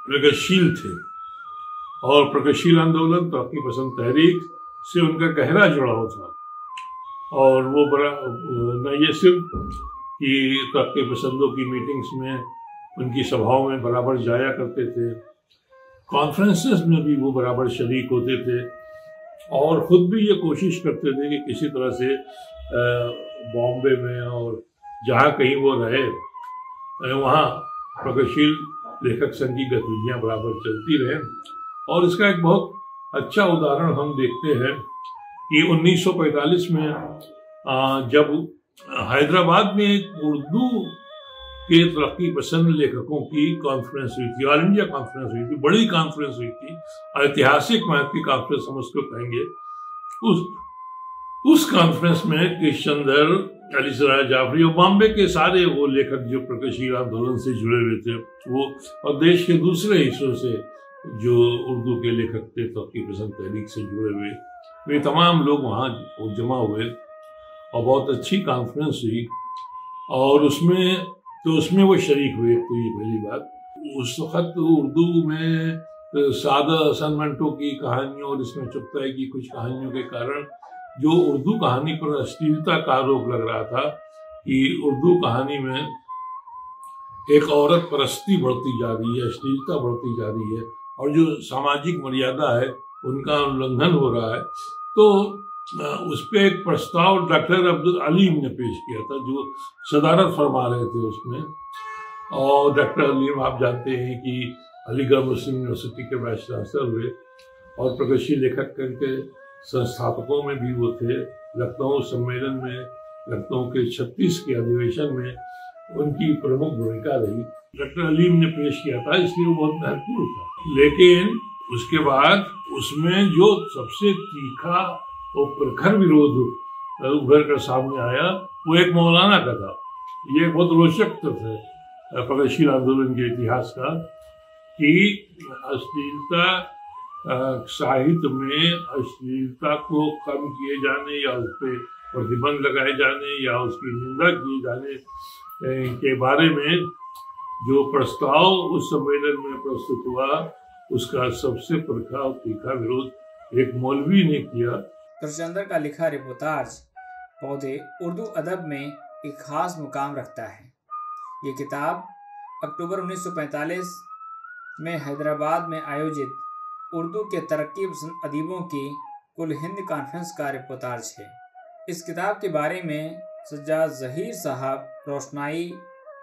प्रगतिशील थे। और प्रगतिशील आंदोलन, तरक्की पसंद तहरीक से उनका गहरा जुड़ाव था। और वो बड़ा न ये सिर्फ कि तरक्की पसंदों की मीटिंग्स में, उनकी सभाओं में बराबर जाया करते थे, कॉन्फ्रेंसेस में भी वो बराबर शरीक होते थे और खुद भी ये कोशिश करते थे कि किसी तरह से बॉम्बे में और जहाँ कहीं वो रहे वहाँ प्रगतिशील लेखक संघ की गतिविधियाँ बराबर चलती रहें। और इसका एक बहुत अच्छा उदाहरण हम देखते हैं कि 1945 में जब हैदराबाद में एक उर्दू के तरक्की पसंद लेखकों की कॉन्फ्रेंस हुई थी, ऑल इंडिया कॉन्फ्रेंस हुई थी, बड़ी कॉन्फ्रेंस हुई थी, ऐतिहासिक महत्व की कॉन्फ्रेंस हम उसको कहेंगे। उस कॉन्फ्रेंस में कृष्णचंद्र, अली सरदार जाफरी और बॉम्बे के सारे वो लेखक जो प्रगतिशील आंदोलन से जुड़े हुए थे वो, और देश के दूसरे हिस्सों से जो उर्दू के लेखक थे तरक्की पसंद तहरीक से जुड़े हुए, वे तमाम लोग वहाँ जमा हुए और बहुत अच्छी कॉन्फ्रेंस हुई। और उसमें वो शरीक हुए। तो ये पहली बात। उस वक्त उर्दू में सादा हसन मंटो की कहानियों और इसमें चुगताई की कुछ कहानियों के कारण जो उर्दू कहानी पर अश्लीलता का आरोप लग रहा था कि उर्दू कहानी में एक औरत परस्ती बढ़ती जा रही है, अश्लीलता बढ़ती जा रही है और जो सामाजिक मर्यादा है उनका उल्लंघन हो रहा है। तो उस पर एक प्रस्ताव डॉक्टर अब्दुल अलीम ने पेश किया था जो सदारत फरमा रहे थे उसमें। और डॉक्टर अलीम आप जानते हैं कि अलीगढ़ मुस्लिम यूनिवर्सिटी के वाइस चांसलर हुए और प्रगतिशील लेखक के संस्थापकों में भी वो थे। लखनऊ सम्मेलन में, लखनऊ के 36 के अधिवेशन में उनकी प्रमुख भूमिका रही। डॉक्टर अलीम ने पेश किया था, इसलिए वो बहुत महत्वपूर्ण था। लेकिन उसके बाद उसमें जो सबसे तीखा और प्रखर विरोध उभर कर सामने आया वो एक मौलाना का था। ये एक बहुत रोचक तथ्य है प्रगतिशील आंदोलन के इतिहास का कि अश्लीलता साहित्य में अश्लीलता को कम किए जाने या उस पर प्रतिबंध लगाए जाने या उसकी निंदा किए जाने के बारे में जो प्रस्ताव उस सम्मेलन में प्रस्तुत हुआ उसका सबसे प्रखर और तीखा विरोध एक मौलवी ने किया। कृष्णचंद्र का लिखा रिपोर्टाज पौधे उर्दू अदब में एक खास मुकाम रखता है। ये किताब अक्टूबर 1945 में हैदराबाद में आयोजित उर्दू के तरक्की पसंद अदीबों की कुल हिंद कॉन्फ्रेंस का रिपोर्टाज है। इस किताब के बारे में सज्जाद ज़हीर साहब रोशनाई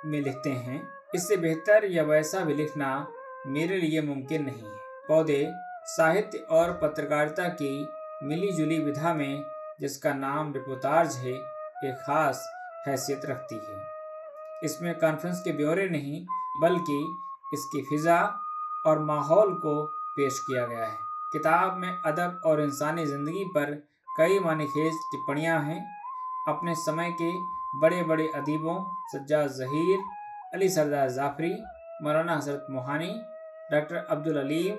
में लिखते हैं, इससे बेहतर या वैसा भी लिखना मेरे लिए मुमकिन नहीं है। पौधे साहित्य और पत्रकारिता की मिली जुली विधा में जिसका नाम रिपोर्टाज है एक खास हैसियत रखती है। इसमें कॉन्फ्रेंस के ब्यौरे नहीं बल्कि इसकी फिजा और माहौल को पेश किया गया है। किताब में अदब और इंसानी ज़िंदगी पर कई मानीखेज टिप्पणियाँ हैं। अपने समय के बड़े बड़े अदीबों सज्जाद ज़हीर, अली सरदार जाफरी, मौलाना हज़रत मोहानी, डॉक्टर अब्दुल अलीम,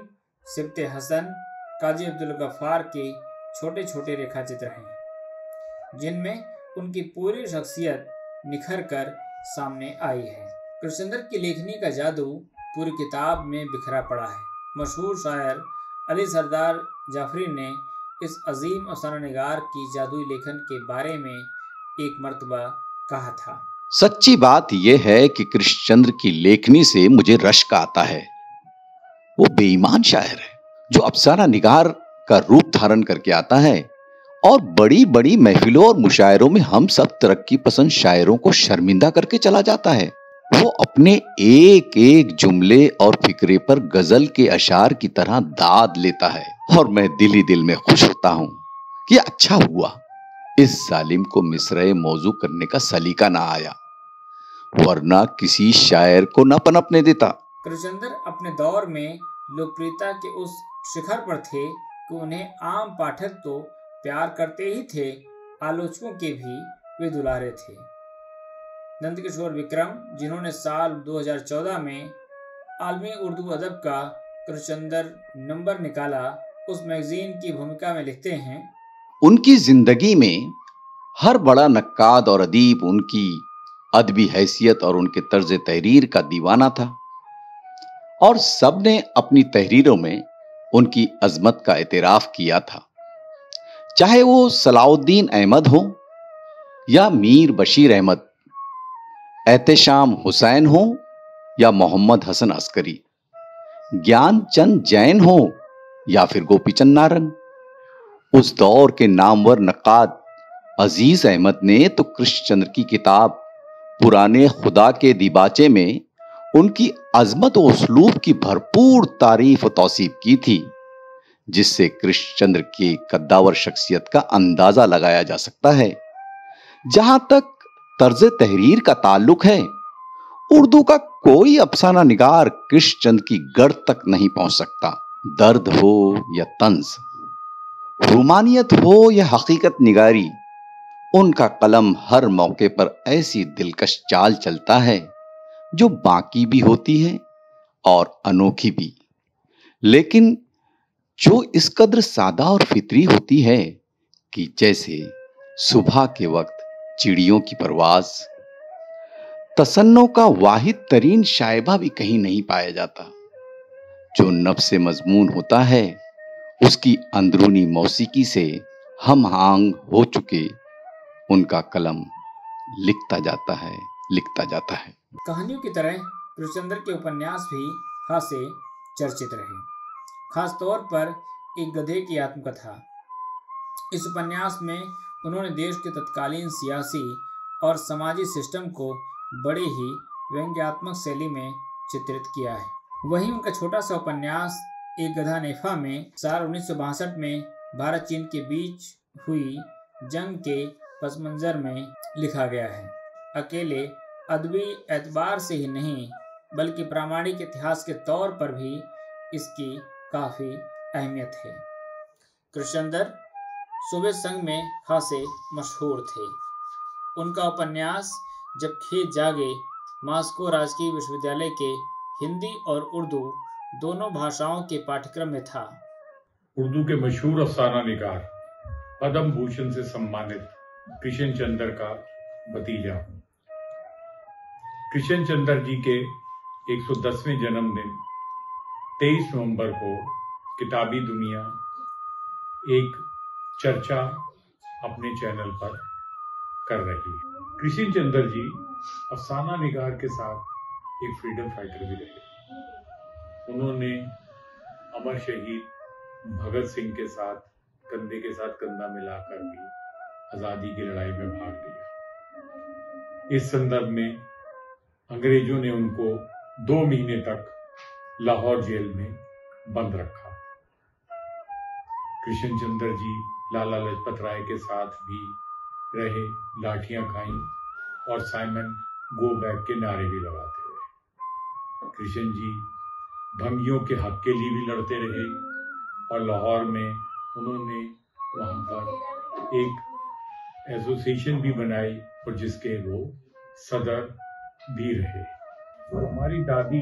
सिब्ते हसन, काजी अब्दुल गफ्फार के छोटे छोटे रेखाचित्र हैं जिनमें उनकी पूरी शख्सियत निखर कर सामने आई है। कृष्णचंद्र की लेखनी का जादू पूरी किताब में बिखरा पड़ा है। मशहूर शायर अली सरदार जाफरी ने इस अजीम अफसाना-निगार की जादुई लेखन के बारे में एक मर्तबा कहा था, सच्ची बात यह है कि कृष्णचंद्र की लेखनी से मुझे रश्क आता है। वो बेईमान शायर है जो अफसाना निगार का रूप धारण करके आता है और बड़ी बड़ी महफिलों और मुशायरों में हम सब तरक्की पसंद शायरों को शर्मिंदा करके चला जाता है। वो अपने एक एक जुमले और फिक्रे पर गजल के अशार की तरह दाद लेता है और मैं दिल ही दिल में खुश होता हूं कि अच्छा हुआ इस जालिम को मिसरे मौजू करने का सलीका ना आया, वरना किसी शायर को न पनपने देता। कृष्णचंद्र अपने दौर में लोकप्रियता के उस शिखर पर थे कि उन्हें आम पाठक तो प्यार करते ही थे, आलोचकों के भी वे दुलारे थे। नंदकिशोर विक्रम, जिन्होंने साल 2014 में आलमी उर्दू अदब का कृष्णचंद्र नंबर निकाला, उस मैगजीन की भूमिका में लिखते हैं, उनकी जिंदगी में हर बड़ा नक्काद और अदीब उनकी अदबी हैसियत और उनके तर्ज तहरीर का दीवाना था और सबने अपनी तहरीरों में उनकी अजमत का एतराफ किया था। चाहे वो सलाउद्दीन अहमद हो या मीर बशीर अहमद, एहतेशाम हुसैन हो या मोहम्मद हसन अस्करी, ज्ञानचंद जैन हो या फिर गोपीचंद नारंग। उस दौर के नामवर नक्काद अजीज अहमद ने तो कृष्णचंद्र की किताब पुराने खुदा के दिबाचे में उनकी अजमत और उसलूब की भरपूर तारीफ और तौसीफ की थी, जिससे कृष्णचंद्र की कद्दावर शख्सियत का अंदाजा लगाया जा सकता है। जहां तक तर्ज तहरीर का ताल्लुक है, उर्दू का कोई अफसाना निगार कृष्णचंद्र की गर्द तक नहीं पहुंच सकता। दर्द हो या तंज, रूमानियत हो या हकीकत निगारी, उनका कलम हर मौके पर ऐसी दिलकश चाल चलता है जो बाकी भी होती है और अनोखी भी, लेकिन जो इस कद्र सादा और फितरी होती है कि जैसे सुबह के वक्त चिड़ियों की परवाज। तसन्नो का वाहिद तरीन शायबा भी कहीं नहीं पाया जाता। जो नफ्से मजमून होता है, उसकी अंदरूनी मौसीकी से हम आहंग हो चुके उनका कलम लिखता जाता है, लिखता जाता है। कहानियों की तरह कृष्णचंद्र के उपन्यास भी खासे चर्चित रहे, खासतौर पर एक गधे की आत्मकथा। इस उपन्यास में उन्होंने देश के तत्कालीन सियासी और समाजी सिस्टम को बड़े ही व्यंग्यात्मक शैली में चित्रित किया है। वहीं उनका छोटा सा उपन्यास एक गधा नेफा में साल 1962 में भारत चीन के बीच हुई जंग के पस मंजर में लिखा गया है। अकेले अदबी एतबार से ही नहीं, बल्कि प्रामाणिक इतिहास के तौर पर भी इसकी काफ़ी अहमियत है। कृष्णचंद्र सोवियत संघ में खासे मशहूर थे। उनका उपन्यास जब खेत जागे मास्को राजकीय विश्वविद्यालय के हिंदी और उर्दू दोनों भाषाओं के पाठ्यक्रम में था। उर्दू के मशहूर अफसाना निगार पद्म भूषण से सम्मानित कृष्णचंद्र का भतीजा हूँ। कृष्णचंद्र जी के 110वें जन्मदिन 23 नवंबर को किताबी दुनिया एक चर्चा अपने चैनल पर कर रही है। कृष्णचंद्र जी अफसाना निगार के साथ एक फ्रीडम फाइटर भी रहे। उन्होंने अमर शहीद भगत सिंह के साथ कंधे के साथ कंधा मिलाकर भी आजादी की लड़ाई में भाग लिया। इस संदर्भ में अंग्रेजों ने उनको 2 महीने तक लाहौर जेल में बंद रखा। कृष्णचंद्र जी लाला लाजपत राय के साथ भी रहे, लाठियां खाई और साइमन गो बैक के नारे भी लगाते रहे। कृष्ण जी भंगियों के हक के लिए भी लड़ते रहे और लाहौर में उन्होंने वहां पर एक एसोसिएशन भी बनाई और जिसके वो सदर भी रहे। हमारी दादी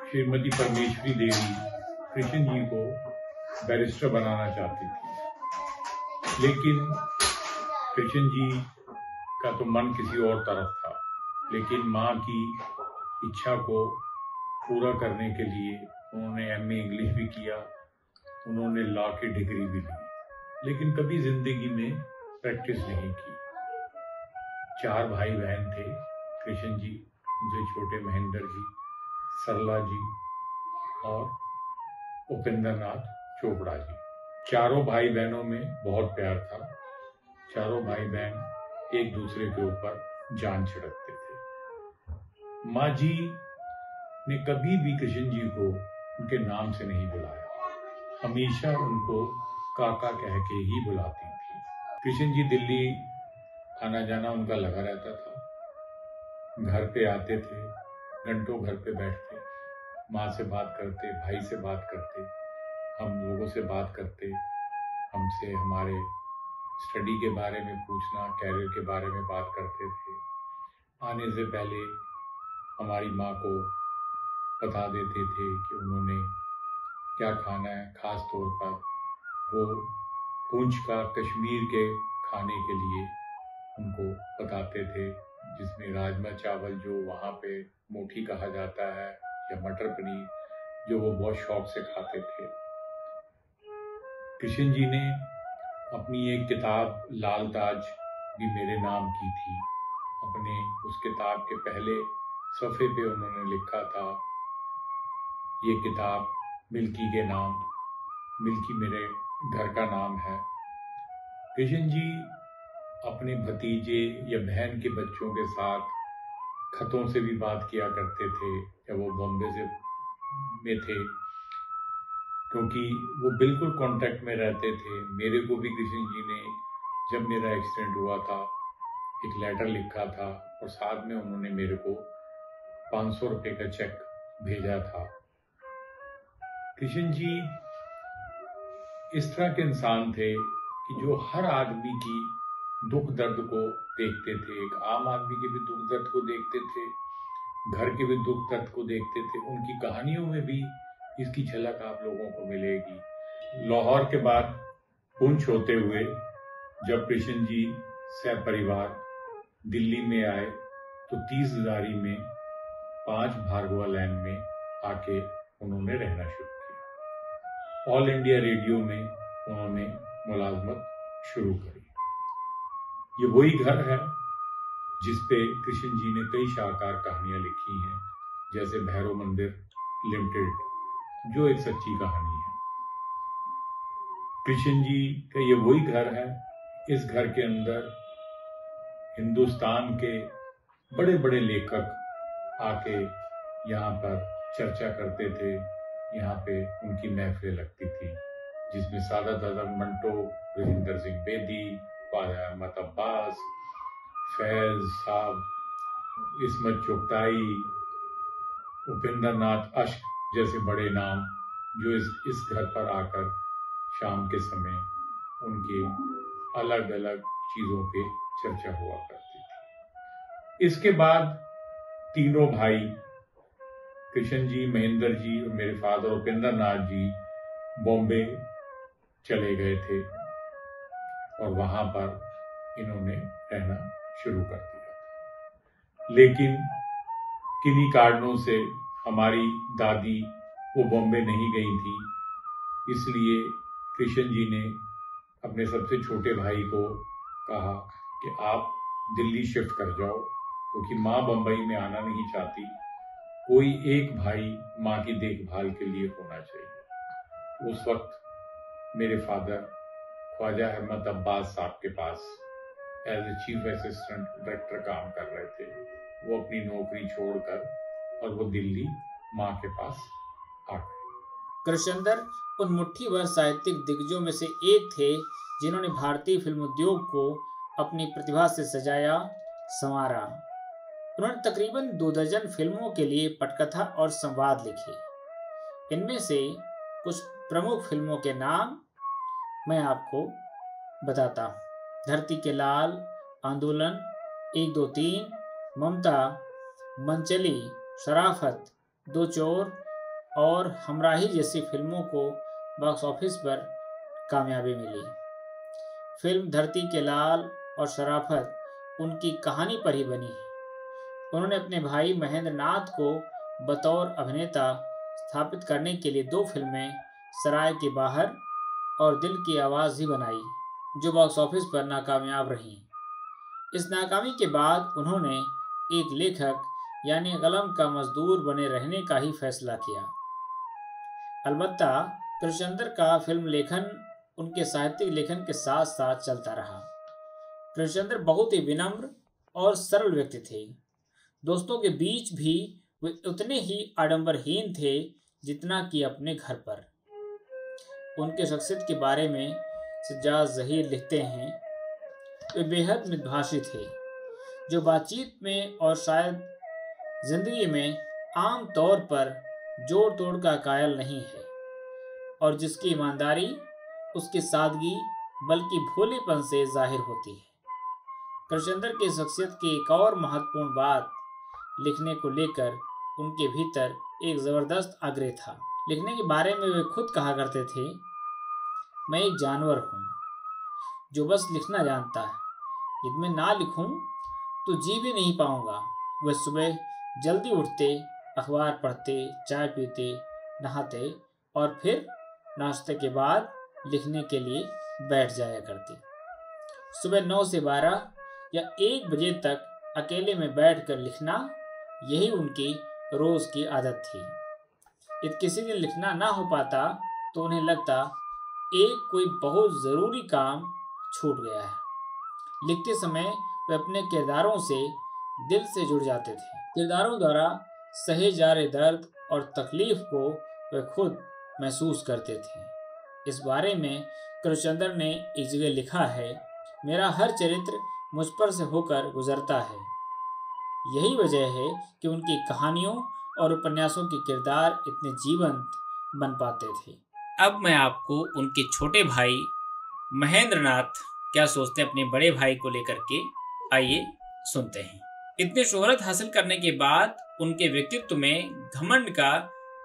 श्रीमती परमेश्वरी देवी कृष्ण जी को बैरिस्टर बनाना चाहती थी, लेकिन कृष्ण जी का तो मन किसी और तरफ था। लेकिन माँ की इच्छा को पूरा करने के लिए उन्होंने एमए इंग्लिश भी किया, उन्होंने लॉ की डिग्री भी ली, लेकिन कभी जिंदगी में प्रैक्टिस नहीं की। 4 भाई बहन थे कृष्ण जी, उनसे छोटे महेंद्र जी, सरला जी और उपेंद्र नाथ चोपड़ा जी। चारों भाई बहनों में बहुत प्यार था। चारों भाई बहन एक दूसरे के ऊपर जान छिड़कते थे। माँ जी ने कभी भी कृष्ण जी को उनके नाम से नहीं बुलाया, हमेशा उनको काका कह के ही बुलाती थी। कृष्ण जी दिल्ली आना जाना उनका लगा रहता था। घर पे आते थे, घंटों घर पे बैठते, माँ से बात करते, भाई से बात करते, हम लोगों से बात करते, हमसे हमारे स्टडी के बारे में पूछना, कैरियर के बारे में बात करते थे। आने से पहले हमारी माँ को बता देते थे कि उन्होंने क्या खाना है। ख़ास तौर पर वो पूंछ का कश्मीर के खाने के लिए उनको बताते थे, जिसमें राजमा चावल जो वहाँ पे मोठी कहा जाता है या मटर पनीर, जो वो बहुत शौक से खाते थे। कृष्ण जी ने अपनी एक किताब लाल ताज भी मेरे नाम की थी। अपने उस किताब के पहले सफ़े पे उन्होंने लिखा था, ये किताब मिल्की के नाम, मिल्की मेरे घर का नाम है। कृष्ण जी अपने भतीजे या बहन के बच्चों के साथ खतों से भी बात किया करते थे जब वो बॉम्बे में थे। क्योंकि वो बिल्कुल कांटेक्ट में रहते थे। मेरे को भी कृष्ण जी ने जब मेरा एक्सीडेंट हुआ था एक लेटर लिखा था और साथ में उन्होंने मेरे को 500 रुपये का चेक भेजा था। कृष्ण जी इस तरह के इंसान थे कि जो हर आदमी की दुख दर्द को देखते थे, एक आम आदमी के भी दुख दर्द को देखते थे, घर के भी दुख दर्द को देखते थे। उनकी कहानियों में भी इसकी झलक आप लोगों को मिलेगी। लाहौर के बाद पुंछ होते हुए जब कृष्ण जी सह परिवार दिल्ली में आए तो 30,000 में 5 भार्गवा लैन में आके उन्होंने रहना शुरू किया। ऑल इंडिया रेडियो में उन्होंने मुलाजमत शुरू करी। ये वही घर है जिसपे कृष्ण जी ने कई शाहकार कहानियां लिखी हैं, जैसे भैरव मंदिर लिमिटेड, जो एक सच्ची कहानी है। कृष्ण जी का ये वही घर है। इस घर के अंदर हिंदुस्तान के बड़े बड़े लेखक आके यहाँ पर चर्चा करते थे। यहाँ पे उनकी महफिलें लगती थी, जिसमें सादत हसन मंटो, राजेंद्र सिंह बेदी, ख्वाजा अहमद अब्बास, फैज साहब, इस्मत चुगताई, उपेंद्र नाथ अश्क जैसे बड़े नाम जो इस घर पर आकर शाम के समय उनके अलग अलग चीजों पे चर्चा हुआ करती थी। इसके बाद तीनों भाई कृष्ण जी, महेंद्र जी और मेरे फादर उपेंद्र नाथ जी बॉम्बे चले गए थे और वहां पर इन्होंने रहना शुरू कर दिया। लेकिन किन्हीं कारणों से हमारी दादी वो बॉम्बे नहीं गई थी, इसलिए कृष्ण जी ने अपने सबसे छोटे भाई को कहा कि आप दिल्ली शिफ्ट कर जाओ, क्योंकि माँ बम्बई में आना नहीं चाहती, कोई एक भाई माँ की देखभाल के लिए होना चाहिए। उस वक्त मेरे फादर ख्वाजा अहमद अब्बास साहब के पास as a chief assistant director काम कर रहे थे। वो अपनी नौकरी छोड़कर और वो दिल्ली माँ के पास आ गए। कृष्णचंद्र उन मुट्ठी भर साहित्यिक दिग्गजों में से एक थे जिन्होंने भारतीय फिल्म उद्योग को अपनी प्रतिभा से सजाया संवारा। उन्होंने तकरीबन 2 दर्जन फिल्मों के लिए पटकथा और संवाद लिखे। इनमें से कुछ प्रमुख फिल्मों के नाम मैं आपको बताता हूँ। धरती के लाल, आंदोलन, 1, 2, 3, ममता, मनचली, शराफत, दो चोर और हमराही जैसी फिल्मों को बॉक्स ऑफिस पर कामयाबी मिली। फिल्म धरती के लाल और शराफत उनकी कहानी पर ही बनी है। उन्होंने अपने भाई महेंद्र नाथ को बतौर अभिनेता स्थापित करने के लिए 2 फिल्में सराय के बाहर और दिल की आवाज़ ही बनाई, जो बॉक्स ऑफिस पर नाकामयाब रहीं। इस नाकामी के बाद उन्होंने एक लेखक यानी कलम का मजदूर बने रहने का ही फैसला किया। अलबत्ता कृष्णचंद्र का फिल्म लेखन उनके साहित्यिक लेखन के साथ साथ चलता रहा। कृष्णचंद्र बहुत ही विनम्र और सरल व्यक्ति थे। दोस्तों के बीच भी वे उतने ही आडंबरहीन थे जितना कि अपने घर पर। उनके शख्सियत के बारे में सज्जाद ज़हीर लिखते हैं, वे बेहद मितभाषी थे, जो बातचीत में और शायद जिंदगी में आम तौर पर जोड़ तोड़ का कायल नहीं है, और जिसकी ईमानदारी उसकी सादगी बल्कि भोलेपन से जाहिर होती है। कृष्णचंद्र की शख्सियत की एक और महत्वपूर्ण बात लिखने को लेकर उनके भीतर एक ज़बरदस्त आग्रह था। लिखने के बारे में वे खुद कहा करते थे, मैं एक जानवर हूँ जो बस लिखना जानता है, यदि मैं ना लिखूँ तो जी भी नहीं पाऊँगा। वे सुबह जल्दी उठते, अखबार पढ़ते, चाय पीते, नहाते और फिर नाश्ते के बाद लिखने के लिए बैठ जाया करते। सुबह 9 से 12 या 1 बजे तक अकेले में बैठकर लिखना, यही उनकी रोज़ की आदत थी। यदि किसी दिन लिखना ना हो पाता तो उन्हें लगता एक कोई बहुत ज़रूरी काम छूट गया है। लिखते समय वे अपने किरदारों से दिल से जुड़ जाते थे। किरदारों द्वारा सहे जा रहे दर्द और तकलीफ को वे खुद महसूस करते थे। इस बारे में कृष्णचंद्र ने एक जगह लिखा है, मेरा हर चरित्र मुझ पर से होकर गुजरता है। यही वजह है कि उनकी कहानियों और उपन्यासों के किरदार इतने जीवंत बन पाते थे। अब मैं आपको उनके छोटे भाई महेंद्र नाथ क्या सोचते हैं अपने बड़े भाई को लेकर के, आइए सुनते हैं। इतनी शोहरत हासिल करने के बाद उनके व्यक्तित्व में घमंड का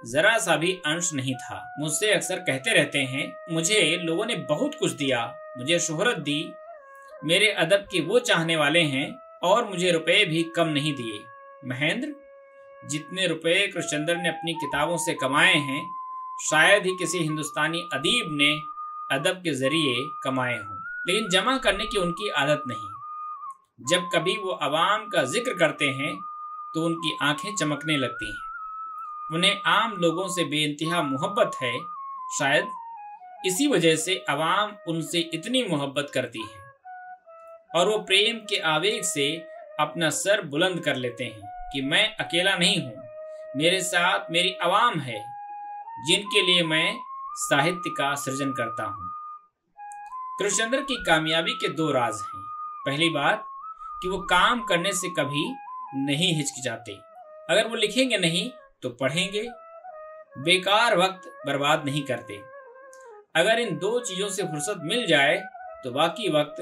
जरा सा भी अंश नहीं था। मुझसे अक्सर कहते रहते हैं, मुझे लोगों ने बहुत कुछ दिया, मुझे शोहरत दी, मेरे अदब के वो चाहने वाले हैं और मुझे रुपए भी कम नहीं दिए। महेंद्र, जितने रुपए कृष्णचंद्र ने अपनी किताबों से कमाए हैं, शायद ही किसी हिंदुस्तानी अदीब ने अदब के जरिए कमाए हों। लेकिन जमा करने की उनकी आदत नहीं। जब कभी वो अवाम का जिक्र करते हैं तो उनकी आंखें चमकने लगती हैं। उन्हें आम लोगों से बेइंतहा मोहब्बत है। शायद इसी वजह से अवाम उनसे इतनी मोहब्बत करती है और वो प्रेम के आवेग से अपना सर बुलंद कर लेते हैं कि मैं अकेला नहीं हूँ, मेरे साथ मेरी अवाम है जिनके लिए मैं साहित्य का सृजन करता हूँ। कृष्णचंद्र की कामयाबी के दो राज हैं। पहली बात कि वो काम करने से कभी नहीं हिचकिचाते। अगर वो लिखेंगे नहीं तो पढ़ेंगे, बेकार वक्त बर्बाद नहीं करते। अगर इन दो चीजों से फुर्सत मिल जाए तो बाकी वक्त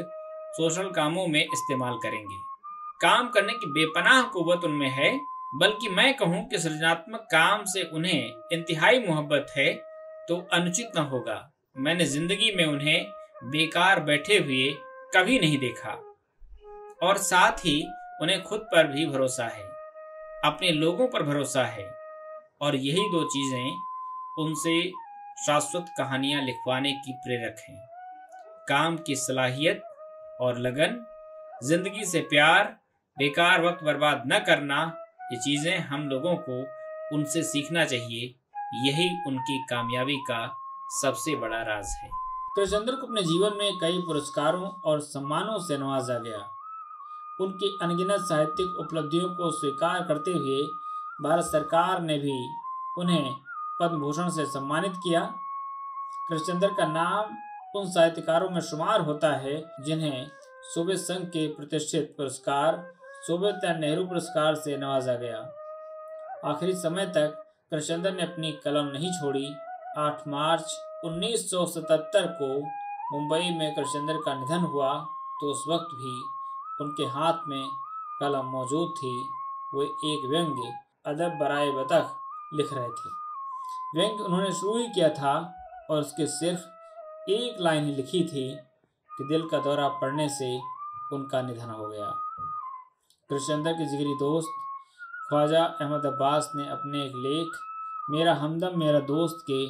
सोशल कामों में इस्तेमाल करेंगे। काम करने की बेपनाह कुव्वत उनमें है, बल्कि मैं कहूं कि सृजनात्मक काम से उन्हें इंतहाई मोहब्बत है तो अनुचित न होगा। मैंने जिंदगी में उन्हें बेकार बैठे हुए कभी नहीं देखा और साथ ही उन्हें खुद पर भी भरोसा है, अपने लोगों पर भरोसा है और यही दो चीजें उनसे शाश्वत कहानियां लिखवाने की प्रेरक हैं। काम की सलाहियत और लगन, जिंदगी से प्यार, बेकार वक्त बर्बाद न करना, ये चीजें हम लोगों को उनसे सीखना चाहिए। यही उनकी कामयाबी का सबसे बड़ा राज है। कृष्णचंद्र को अपने जीवन में कई पुरस्कारों और सम्मानों से नवाजा गया। उनकी अनगिनत साहित्यिक उपलब्धियों को स्वीकार करते हुए भारत सरकार ने भी उन्हें पद्म भूषण से सम्मानित किया। कृष्णचंद्र का नाम उन साहित्यकारों में शुमार होता है जिन्हें सोवियत संघ के प्रतिष्ठित पुरस्कार सोवियत नेहरू पुरस्कार से नवाजा गया। आखिरी समय तक कृष्णचंद्र ने अपनी कलम नहीं छोड़ी। 8 मार्च 1977 को मुंबई में कृष्णचंद्र का निधन हुआ तो उस वक्त भी उनके हाथ में कलम मौजूद थी। वो एक व्यंग्य अदब बराए बतख लिख रहे थे। व्यंग्य उन्होंने शुरू ही किया था और उसके सिर्फ एक लाइन ही लिखी थी कि दिल का दौरा पड़ने से उनका निधन हो गया। कृष्णचंद्र के जिगरी दोस्त ख्वाजा अहमद अब्बास ने अपने एक लेख मेरा हमदम मेरा दोस्त के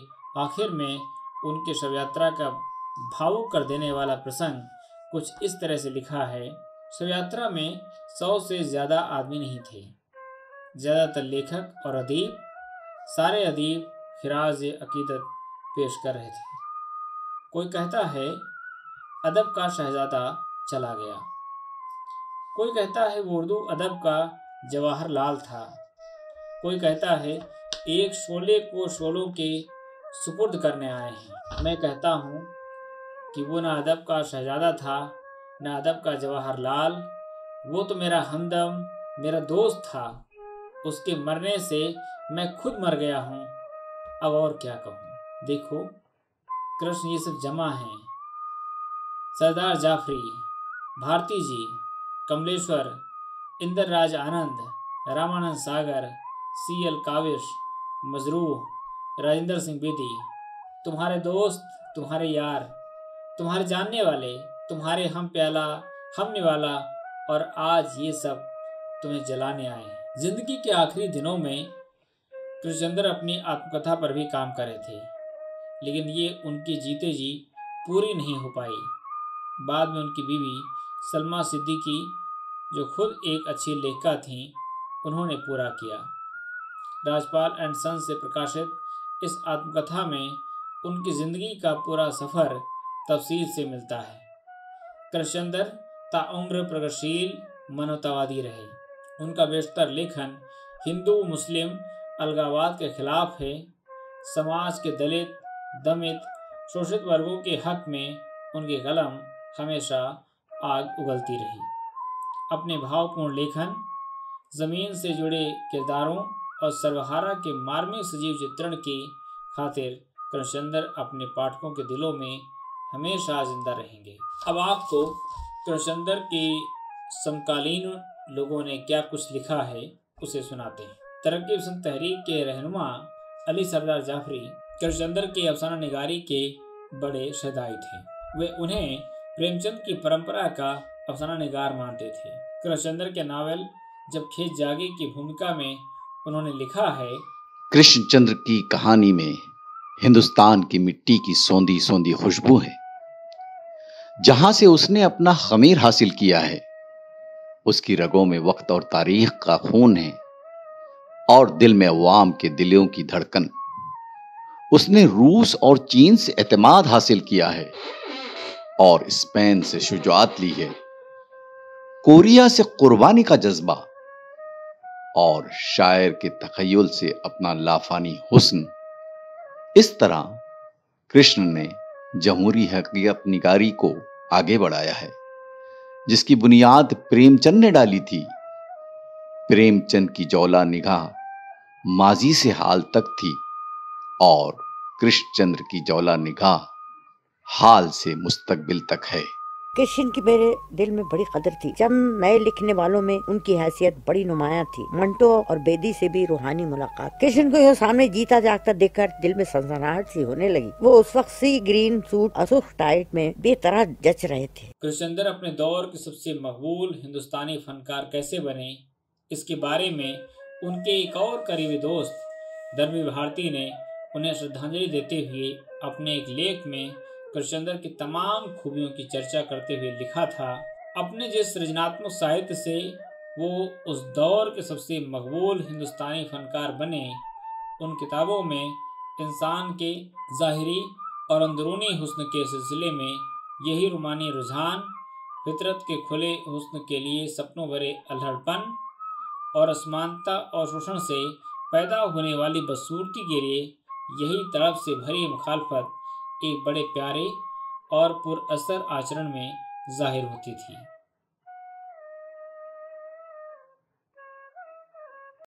आखिर में उनके शव यात्रा का भावुक कर देने वाला प्रसंग कुछ इस तरह से लिखा है। शव यात्रा में 100 से ज़्यादा आदमी नहीं थे, ज़्यादातर लेखक और अदीब। सारे अदीब खिराज अकीदत पेश कर रहे थे। कोई कहता है अदब का शहजादा चला गया, कोई कहता है वो उर्दू अदब का जवाहरलाल था, कोई कहता है एक शोले को शोलों के सुपुर्द करने आए हैं। मैं कहता हूँ कि वो ना अदब का शहजादा था ना अदब का जवाहरलाल, वो तो मेरा हमदम मेरा दोस्त था। उसके मरने से मैं खुद मर गया हूँ, अब और क्या कहूँ। देखो कृष्ण ये सब जमा हैं, सरदार जाफरी, भारती जी, कमलेश्वर, इंदर राज आनंद, रामानंद सागर, CL काविश, मजरूह, राजेंद्र सिंह बेदी, तुम्हारे दोस्त, तुम्हारे यार, तुम्हारे जानने वाले, तुम्हारे हम प्याला हम निवाला, और आज ये सब तुम्हें जलाने आए हैं। जिंदगी के आखिरी दिनों में कृष्णचंद्र अपनी आत्मकथा पर भी काम कर रहे थे, लेकिन ये उनके जीते जी पूरी नहीं हो पाई। बाद में उनकी बीवी सलमा सिद्दीकी, जो खुद एक अच्छी लेखिका थीं, उन्होंने पूरा किया। राजपाल एंड सन्स से प्रकाशित इस आत्मकथा में उनकी जिंदगी का पूरा सफर तफसील से मिलता है। कृष्णचंद्र ताउम्र प्रगतिशील मानवतावादी रहे। उनका बेशतर लेखन हिंदू मुस्लिम अलगाववाद के खिलाफ है। समाज के दलित, दमित, शोषित वर्गों के हक में उनकी कलम हमेशा आग उगलती रही। अपने भावपूर्ण लेखन, जमीन से जुड़े किरदारों और सर्वहारा के मार्मिक सजीव चित्रण की खातिर कृष्णचंद्र अपने पाठकों के दिलों में हमेशा जिंदा रहेंगे। अब आपको कृष्णचंद्र के समकालीन लोगों ने क्या कुछ लिखा है उसे सुनाते हैं। तरक्की पसंद तहरीक के रहनुमा अली सरदार जाफरी कृष्णचंद्र की अफसाना निगारी के बड़े शहदाई थे। वे उन्हें प्रेमचंद की परंपरा का अफसाना निगार मानते थे। कृष्णचंद्र के नावल जब खेत जागे की भूमिका में उन्होंने लिखा है, कृष्णचंद्र की कहानी में हिंदुस्तान की मिट्टी की सौंधी सौंधी खुशबू है। जहां से उसने अपना खमीर हासिल किया है, उसकी रगों में वक्त और तारीख का खून है और दिल में अवाम के दिलों की धड़कन। उसने रूस और चीन से एतमाद हासिल किया है और स्पेन से शुजाअत ली है, कोरिया से कुर्बानी का जज्बा और शायर के तखय्युल से अपना लाफानी हुस्न। इस तरह कृष्ण ने जमहूरी हकीकत निगारी को आगे बढ़ाया है, जिसकी बुनियाद प्रेमचंद ने डाली थी। प्रेमचंद की जौला निगाह माजी से हाल तक थी और कृष्णचंद्र की जौला निगाह हाल से मुस्तकबिल तक है। कृष्ण की मेरे दिल में बड़ी कदर थी। जब नए लिखने वालों में उनकी हैसियत बड़ी नुमाया थी। मंटो और बेदी से भी रूहानी मुलाकात। कृष्ण को यह सामने जीता जागता देखकर दिल में सनसनाहट सी होने लगी। वो उस वक्त सी ग्रीन सूट असुख टाइट में बेतरह जच रहे थे। कृष्णचंद्र अपने दौर के सबसे मकबूल हिंदुस्तानी फनकार कैसे बने, इसके बारे में उनके एक और करीबी दोस्त धर्मी भारती ने उन्हें श्रद्धांजलि देते हुए अपने एक लेख में कृष्णचंद्र की तमाम खूबियों की चर्चा करते हुए लिखा था, अपने जिस सृजनात्मक साहित्य से वो उस दौर के सबसे मकबूल हिंदुस्तानी फनकार बने, उन किताबों में इंसान के ज़ाहिरी और अंदरूनी हुस्न के सिलसिले में यही रूमानी रुझान, फितरत के खुले हुस्न के लिए सपनों भरे अल्हड़पन और असमानता और शोषण से पैदा होने वाली बदसूरती के लिए यही तड़प से भरी मुखालफत एक बड़े प्यारे और पुरअसर आचरण में जाहिर होती थी।